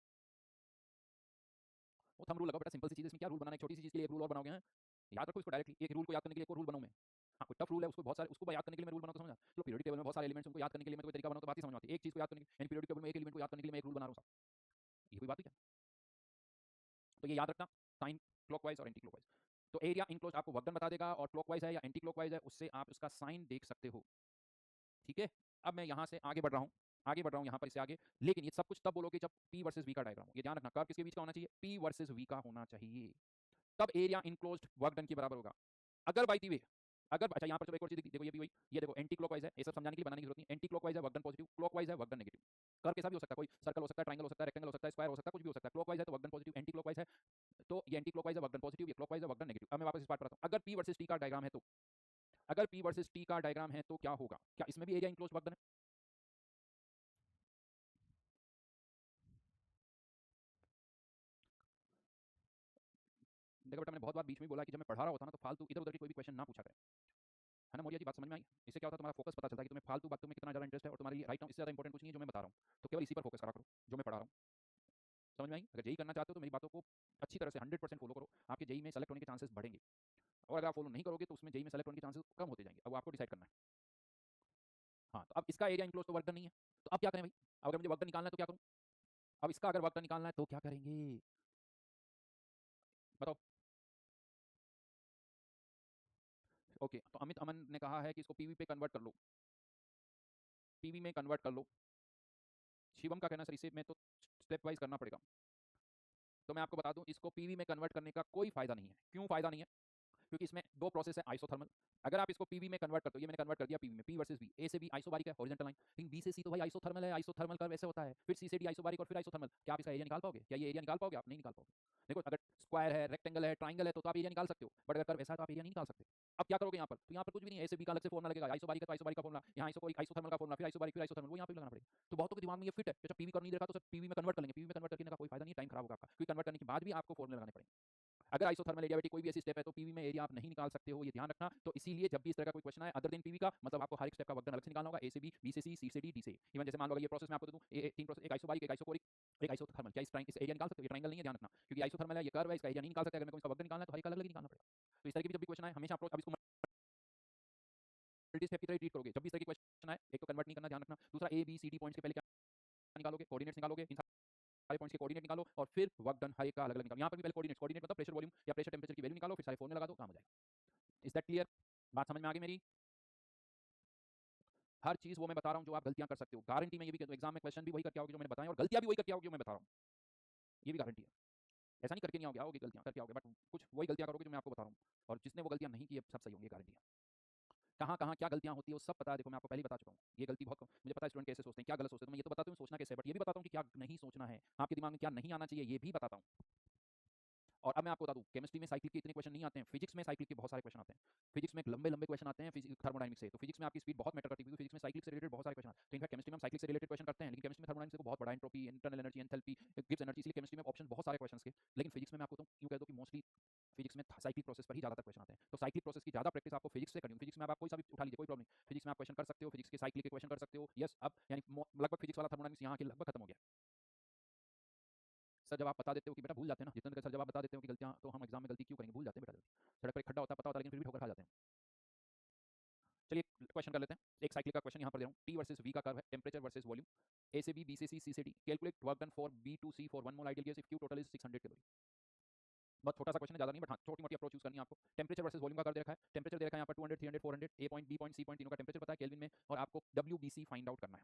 वो थंब रूल लगाओ बेटा, सिंपल सी चीज, इसमें क्या रूल बनाना है, छोटी सी चीज के लिए एक रूल और बनाओगे हैं, याद रखो इसको डायरेक्टली, एक रूल को याद करने के लिए एक और रूल बनाऊं मैं। हाँ कोई टफ रूल है उसको बहुत सारे, उसको याद करने के लिए मैं रूल बनाता समझा, चलो पीरियोडिक टेबल में बहुत सारे एलिमेंट्स उनको याद करने के लिए मैं कोई तरीका बनाऊं तो बात ही समझ में आती है, एक चीज को याद करने के लिए, यानी पीरियोडिक टेबल में एक एलिमेंट को याद करने के लिए मैं एक रूल बना रहा हूं, ये कोई बात है क्या। तो ये याद रखना, साइन क्लॉकवाइज और एंटी क्लॉकवाइज। तो एरिया इनक्लोज आपको वर्क डन बता देगा, और क्लॉकवाइज है या एंटी क्लॉकवाइज है उससे आप उसका साइन देख सकते हो, ठीक है। अब मैं यहाँ से आगे बढ़ रहा हूँ, यहाँ पर इससे आगे, लेकिन ये सब कुछ तब बोलोगे जब पी वर्सेस वी का डायग्राम हो, ये ध्यान रखना, कर्व किसके बीच का होना चाहिए, पी वर्सेस वी का होना चाहिए, तब एरिया इनक्लोज्ड वर्क डन के बराबर होगा। अगर बाई दी वे, अगर अच्छा यहाँ पर चलो एक और चीज देखो, ये भी वही, ये देखो एंटी क्लॉकवाइज है, ये सब समझाने के लिए बनाने की जरूरत नहीं, एंटी क्लॉकवाइज है वर्क डन पॉजिटिव, क्लॉकवाइज है वर्क डन नेगेटिव। कर्व कैसा भी हो सकता है, कोई सर्कल हो सकता है, ट्रायंगल हो सकता है, रेक्टेंगल हो सकता है, स्क्वायर हो सकता है, कुछ भी हो सकता है, क्लॉकवाइज है तो work done positive, anti clockwise है तो ये एंटी क्लॉकवाइज है वर्क डन पॉजिटिव, ये क्लॉकवाइज है वर्क डन नेगेटिव। अब मैं वापस इस पार्ट पर आता हूं, अगर पी वर्सेस टी का डायग्राम है तो, अगर पी वर्सेस टी का डायग्राम है तो क्या होगा, क्या इसमें भी एरिया इनक्लोज्ड वर्क डन है, देखो बेटा, मैंने बहुत बार बीच में बोला कि जब मैं पढ़ा रहा होता ना तो फालतू इधर उधर की कोई भी क्वेश्चन ना पूछा करें, है ना मौर्य जी? बात समझ में आई? इससे क्या होता है, तुम्हारा फोकस पता चलता है कि तुम्हें फालतू बातों में कितना ज़्यादा इंटरेस्ट है और तुम्हारे लिए राइट नाउ इससे ज़्यादा इंपॉर्टेंट कुछ नहीं है जो मैं बता रहा हूँ, तो केवल इसी पर फोकस करा करो जो मैं पढ़ा रहा हूँ। समझ में आई? अगर जेई करना चाहते हो तो मेरी बातों को अच्छी तरह से 100% फॉलो करो, आपके जेई में सेलेक्ट होने के चांसेस बढ़ेंगे, और अगर आप फॉलो नहीं करोगे तो उसमें जेई में सेलेक्ट होने के चांसेस कम होते जाएंगे। अब आपको डिसाइड करना है। हाँ, तो अब इसका एरिया इनक्लोज तो वर्क डन नहीं है, तो अब क्या करें भाई? अगर मुझे वर्क डन निकालना है तो क्या करूँ? अब इसका अगर वर्क डन निकालना है तो क्या करेंगे बताओ? ओके, तो अमित अमन ने कहा है कि इसको पीवी पे कन्वर्ट कर लो, पीवी में कन्वर्ट कर लो। शिवम का कहना सर इसे में तो स्टेप वाइज करना पड़ेगा। तो मैं आपको बता दूं, इसको पीवी में कन्वर्ट करने का कोई फायदा नहीं है। क्यों फायदा नहीं है? क्योंकि इसमें दो प्रोसेस है आइसोथर्मल। अगर आप इसको पीवी में कन्वर्ट करते हो, ये मैंने कन्वर्ट कर दिया पीवी में, पी वर्सेस बी, ए से बी आइसोबारिक है हॉरिजॉन्टल लाइन, लेकिन बी से सी तो भाई आइसोथर्मल है, आइसोथर्मल का वैसे होता है, फिर सी से डी आइसोबारिक और फिर आइसोथर्मल। क्या आप इसका एरिया निकाल पाओगे? क्या ये एरिया निकाल पाओगे? आप नहीं निकाल पाओगे। देखो, अगर स्क्वायर है, रेक्टेंगल है, ट्राइंगल है, तो आप एरिया निकाल सकते हो, बट अगर कर्व ऐसा है तो आप एरिया नहीं निकाल सकते। अब क्या करोगे यहाँ पर? तो यहाँ पर कुछ भी नहीं है, ए से बी का अलग से फॉर्मुला लगेगा, आइसोबारिक है तो आइसोबारिक का फॉर्मुला, यहाँ आइसोथर्मल का फॉर्मुला, फिर आइसोबारिक, फिर आइसोथर्मल, वो यहाँ पे लगाना पड़ेगा। तो बहुतों के दिमाग में ये फिट है, अच्छा पीवी कर नहीं देखा तो सर पीवी में कन्वर्ट कर लेंगे। पीवी में कन्वर्ट करने का कोई फायदा नहीं है, टाइम खराब होगा आपका, क्योंकि कन्वर्ट करने के बाद भी आपको फॉर्मुला लगाने पड़ेंगे। अगर आइसोथर्मल एडियाबेटिक कोई भी ऐसी स्टेप है तो पीवी में एरिया आप नहीं निकाल सकते हो, ये ध्यान रखना। तो इसीलिए जब भी इस तरह का कोई क्वेश्चन आए अदर देन पीवी का, मतलब आपको हर एक स्टेप का वर्कडन अलग से निकालना होगा, ए से बी से सी से डी, डी से। इवन जैसे मान लो ये प्रोसेस मैं आपको दे दूं, तीन प्रोसेस, एक आइसोबारिक, एक आइसोकोरिक, एक आइसोथर्मल, क्या इस एरिया निकाल सकते हो? ये ट्रायंगल नहीं है, ध्यान रखना, क्योंकि आइसोथर्मल है, ये कर्व है, इसका एरिया नहीं निकाल सकते। अगर मेरे को इसका वर्कडन निकालना है तो हर एक अलग अलग निकालना पड़ेगा। तो इस तरह की जब भी क्वेश्चन आए हमेशा अप्रोच, अब इसको मल्टी स्टेप की तरह ट्रीट करोगे। जब भी इस तरह की क्वेश्चन आए, एक तो कन्वर्ट नहीं करना, ध्यान रखना। दूसरा, A B C D points के पहले क्या निकालोगे? कोऑर्डिनेट्स निकालोगे, इन सारे पॉइंट्स के कोऑर्डिनेट निकालो और फिर वर्क डन हर एक का अलग अलग निकालो। यहाँ पर भी पहले कोऑर्डिनेट्स, कोऑर्डिनेट मतलब प्रेशर वॉल्यूम या प्रेशर टेंपरेचर की वैल्यू निकालो, फिर सारे फॉर्मूले लगा दो, काम हो जाएगा। Is that clear? बात समझ में आ गई मेरी? हर चीज वो मैं बता रहा हूँ जो आप गलतियां कर सकते हो, गारंटी मैं ये भी कहता हूँ एग्जाम में क्वेश्चन भी वही करके आओगे जो मैंने बताया, और गलतियां भी वही करके आओगे जो मैं बता रहा हूँ, ये भी गारंटी है। ऐसा नहीं करके नहीं आओगे, आओगे गलतियां करके आओगे, बट कुछ वही गलतियां करोगे जो मैं आपको बता रहा हूँ, और जिसने वो गलतियां नहीं की सब सही होंगी, गारंटी है। कहाँ कहाँ क्या गलतियां होती है वो सब पता है, देखो मैं आपको पहले ही बता चुका हूँ। ये गलती बहुत मुझे पता है स्टूडेंट कैसे सोचते हैं, क्या गलत सोचते हैं, तो मैं ये तो बताता हूँ सोचना कैसे है, बट ये भी बताता हूँ कि क्या नहीं सोचना है, आपके दिमाग में क्या नहीं आना चाहिए, ये भी बताता हूँ। और अब मैं आपको बता दूं, केमिस्ट्री में साइक्लिक के इतने क्वेश्चन नहीं आते हैं, फिजिक्स में साइक्लिक के बहुत सारे क्वेश्चन आते हैं। फिजिक्स में लंबे लंबे क्वेश्चन आते हैं थर्मोडायनामिक्स से, तो फिजिक्स में आपकी स्पीड बहुत मैटर करती है, क्योंकि फिजिक्स में साइक्लिक से रिलेटेड बहुत सारे क्वेश्चन आते हैं। तो इनफैक्ट केमिस्ट्री में हम साइक्लिक से रिलेटेड क्वेश्चन करते हैं, लेकिन केमिस्ट्री में थर्मोडायनामिक्स को बहुत बड़ा, entropy, internal energy, enthalpy, Gibbs energy, इसलिए केमिस्ट्री में ऑप्शन बहुत सारे क्वेश्चन के। लेकिन फिजिक्स में मैं आपको यूं कह दो कि मोस्टली फिजिक्स में साइक्लिक प्रोसेस पर ही ज्यादातर क्वेश्चन आते हैं, तो साइक्लिक प्रोसेस की ज्यादा प्रैक्टिस आपको फिजिक्स से करनी है। फिजिक्स में आप कोई सा भी उठा लीजिए, कोई प्रॉब्लम नहीं, फिजिक्स में आप क्वेश्चन कर सकते हो, फिजिक्स के साइक्लिक के क्वेश्चन कर सकते हो। यस, अब यानी लगभग फिजिक्स वाला थर्मोडायनामिक्स यहाँ के लगभग खत्म हो गया। सर जब आप बता देते हो कि बेटा भूल जाते हैं ना जितेंद्र सर, जब आप बता देते हो कि गलतियां, तो हम एग्जाम में गलती क्यों करेंगे, भूल जाते हैं बेटा जल्दी। सड़क पर खड्डा होता पता होता, लेकिन फिर भी ठोकर खा जाते हैं। चलिए क्वेश्चन कर लेते हैं, एक साइकिल का क्वेश्चन यहाँ पर दे रहा हूँ, टी वर्सेस वी का कर्व है, टेम्परेचर वर्सेस वॉल्यूम, ए से बी से सी से D, calculate work done for B to C for 1 mole ideal gas if Q total is 600 calorie. बहुत छोटा सा क्वेश्चन है, ज्यादा नहीं, बट हाँ छोटी मोटी अप्रोच यूज करनी है आपको। टेम्परेचर वर्सेस वॉल्यूम का कर दे रखा है, टेम्परेचर दे रखा है यहाँ पर 200, 300, 400, A point, B point, C point, तीनों का टेम्परेचर पता है केल्विन में, और आपको डब्ल्यू फाइंड आउट करना है।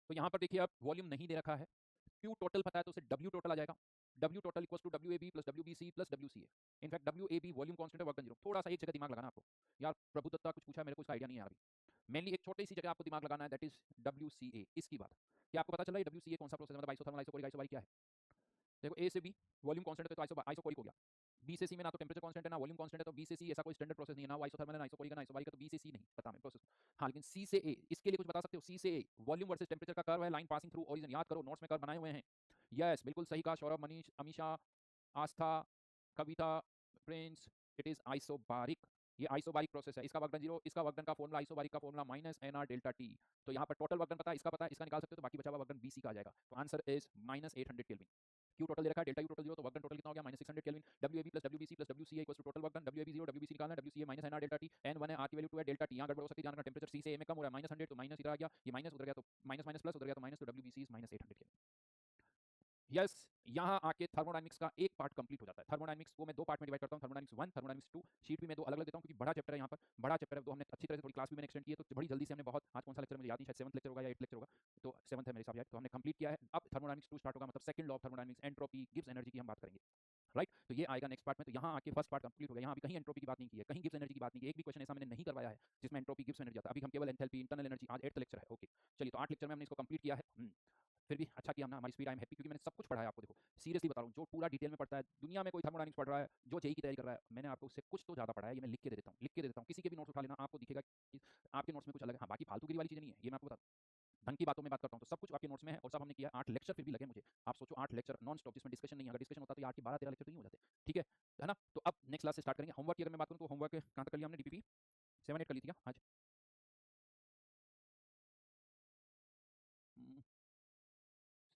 तो यहाँ पर देखिए, अब वॉल्यूम नहीं दे रखा है, क्यू टोटल पता है तो उसे डब्ल्यू टोटल आ जाएगा, W total equal to W A B plus W B C plus W C A. In fact W A B volume constant है, वर्क डन जीरो। थोड़ा सा एक जगह दिमाग लगाना आपको, यार प्रभु दत्ता कुछ पूछा, मेरे को इसका आइडिया नहीं है अभी। मेनली एक छोटी सी जगह आपको दिमाग लगाना है, दैट इज डब्ल्यू सी ए। इसकी बात क्या आपको पता चला है डब्ल्यू सी ए कौन सा प्रोसेस है, मतलब आइसोथर्मल, आइसोकोरिक, आइसोबारिक क्या है? देखो ए से बी वॉल्यूम कांस्टेंट है तो आइसोकोरिक हो गया, बी से सी में ना तो टेंपरेचर कांस्टेंट है ना वॉल्यूम कांस्टेंट है, तो बी से सी ऐसा कोई स्टैंडर्ड प्रोसेस नहीं है, ना वो आइसोथर्मल है ना आइसोकोरिक है ना आइसोबारिक है, तो बी से सी नहीं पता हमें प्रोसेस। हाँ लेकिन सी से ए, इसके लिए कुछ बता सकते हो? सी से ए वॉल्यूम वर्सेस टेंपरेचर का कर्व है, लाइन पासिंग थ्रू ओरिजिन, याद करो नोट्स में कर्व बनाए हुए हैं। यस बिल्कुल सही कहा Saurabh, Manish, Amisha, Aastha, Kavita, Prince, it is isobaric. ये आइसोबारिक प्रोसेस है, इसका वर्क डन जीरो, इसका वर्क डन का फॉर्मूला आइसोबारिक का formula minus N R delta T. तो यहाँ पर टोटल वर्क डन पता है, इसका पता है, इसका निकाल सकते हो, तो बाकी बचा हुआ वर्क डन बीसी का आ जाएगा। तो answer is minus 800 kelvin. Q total दे रखा है, डेल्टा यू टोटल जीरो, तो वर्क डन टोटल कितना हो गया? Minus 600 kelvin. W A B plus W B C plus W C A equal to total work done, W A B zero, W B C निकालना है, W C A minus N R delta T, N 1 है, are की value 2 है, delta T यहाँ गड़बड़ हो सकती है, ध्यान रखना टेंपरेचर सी से ए में कम हो रहा है, माइनस 100, तो माइनस इधर आ गया, ये माइनस उधर गया तो माइनस, माइनस प्लस उधर गया तो माइनस, तो W B C is minus 800 kelvin. Yes यहाँ आके थर्मोडायनेमिक्स का एक पार्ट कंप्लीट हो जाता है। थर्मोडायनेमिक्स को मैं 2 पार्ट में डिवाइड करता हूँ, थर्मोडायनेमिक्स 1, थर्मोडायनेमिक्स 2। शीट भी मैं 2 अलग-अलग देता हूँ क्योंकि बड़ा चैप्टर है यहाँ पर, बड़ा चैप्टर है, तो हमने अच्छी तरह से थोड़ी क्लास भी मैंने एक्सटेंड की है, तो बड़ी जल्दी से हमने बहुत, आज कौन सा लेक्चर मुझे याद नहीं, शायद 7th लेक्चर होगा या 8th लेक्चर होगा, तो 7th है मेरे हिसाब से, तो हमने कंप्लीट किया है। अब थर्मोडायनेमिक्स 2 स्टार्ट होगा, मतलब second law of thermodynamics, entropy gives energy की हम बात करेंगे, राइट। तो ये आएगा नेक्स्ट पार्ट में। तो यहाँ आके फर्स्ट पार्ट कंप्लीट हो गया। यहाँ अभी कहीं एंट्रोपी की बात नहीं की है, कहीं गिव्स एनर्जी की बात नहीं की, एक भी क्वेश्चन ऐसा मैंने नहीं करवाया है जिसमें एंट्रोपी गिव्स एनर्जी आता है। अभी हम केवल एंथैल्पी, इंटरनल एनर्जी, आज 8th लेक्चर है, ओके। चलिए, तो 8 लेक्चर में हमने इसको कंप्लीट किया है। फिर भी अच्छा किया हमने, हमारी स्पीड, आई एम हैप्पी, क्योंकि मैंने सब कुछ पढ़ा है आपको। देखो सीरियसली बता रहा हूँ, जो पूरा डिटेल में पढ़ता है दुनिया में, कोई थर्मोडायनेमिक्स पढ़ रहा है, जो जेई की तैयारी कर रहा है, मैंने आपको उससे कुछ तो ज़्यादा पढ़ा है। ये मैं लिख के दे देता हूँ, लिख के दे देता हूँ। किसी के भी नोट्स उठा लेना, आपको दिखेगा कि आपके नोट्स में कुछ अलग है। हाँ, बाकी फालतूगिरी वाली चीज़ें नहीं है, ये मैं आपको बता दूँ। ढंग की बातों में बात करता हूँ, तो सब कुछ आपके नोट्स में है और सब हमने किया। 8 लेक्चर फिर भी लगे मुझे। आप सोचो, 8 लेक्चर नॉन स्टॉप, जिसमें डिस्कशन नहीं है। अगर डिस्कशन होता तो ये 8 के 12-13 लेक्चर तो नहीं हो जाते, ठीक है ना। तो अब नेक्स्ट क्लास से स्टार्ट करेंगे। होमवर्क की अगर मैं बात करूँ तो होमवर्क कहाँ तक कर लिया हमने, डीपीपी 7-8 कर ली थी क्या आज?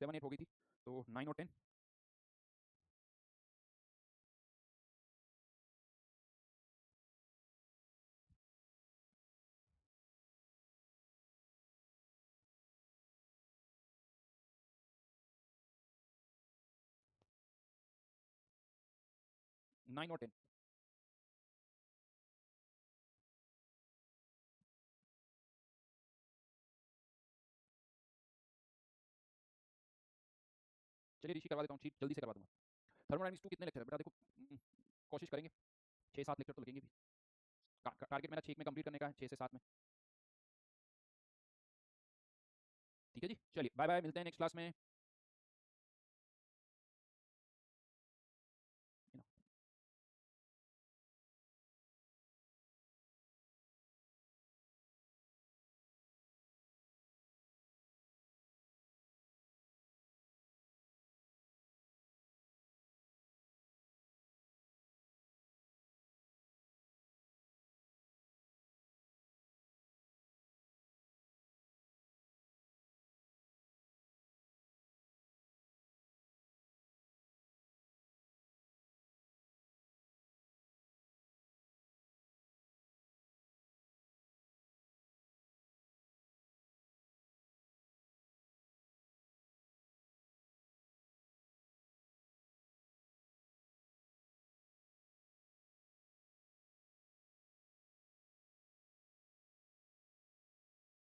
7-8 हो गई थी, तो 9 और 10, 9 और 10। चलिए ऋषि करवा देता हूँ, चीट जल्दी से करवा दूंगा। थर्मोडायनेमिक्स 2 कितने लेक्चर है बेटा? देखो, कोशिश करेंगे, 6-7 लेक्चर तो लगेंगे भी। टारगेट मेरा 6 में कंप्लीट करने का है, 6 से 7 में। ठीक है जी, चलिए बाय बाय, मिलते हैं नेक्स्ट क्लास में।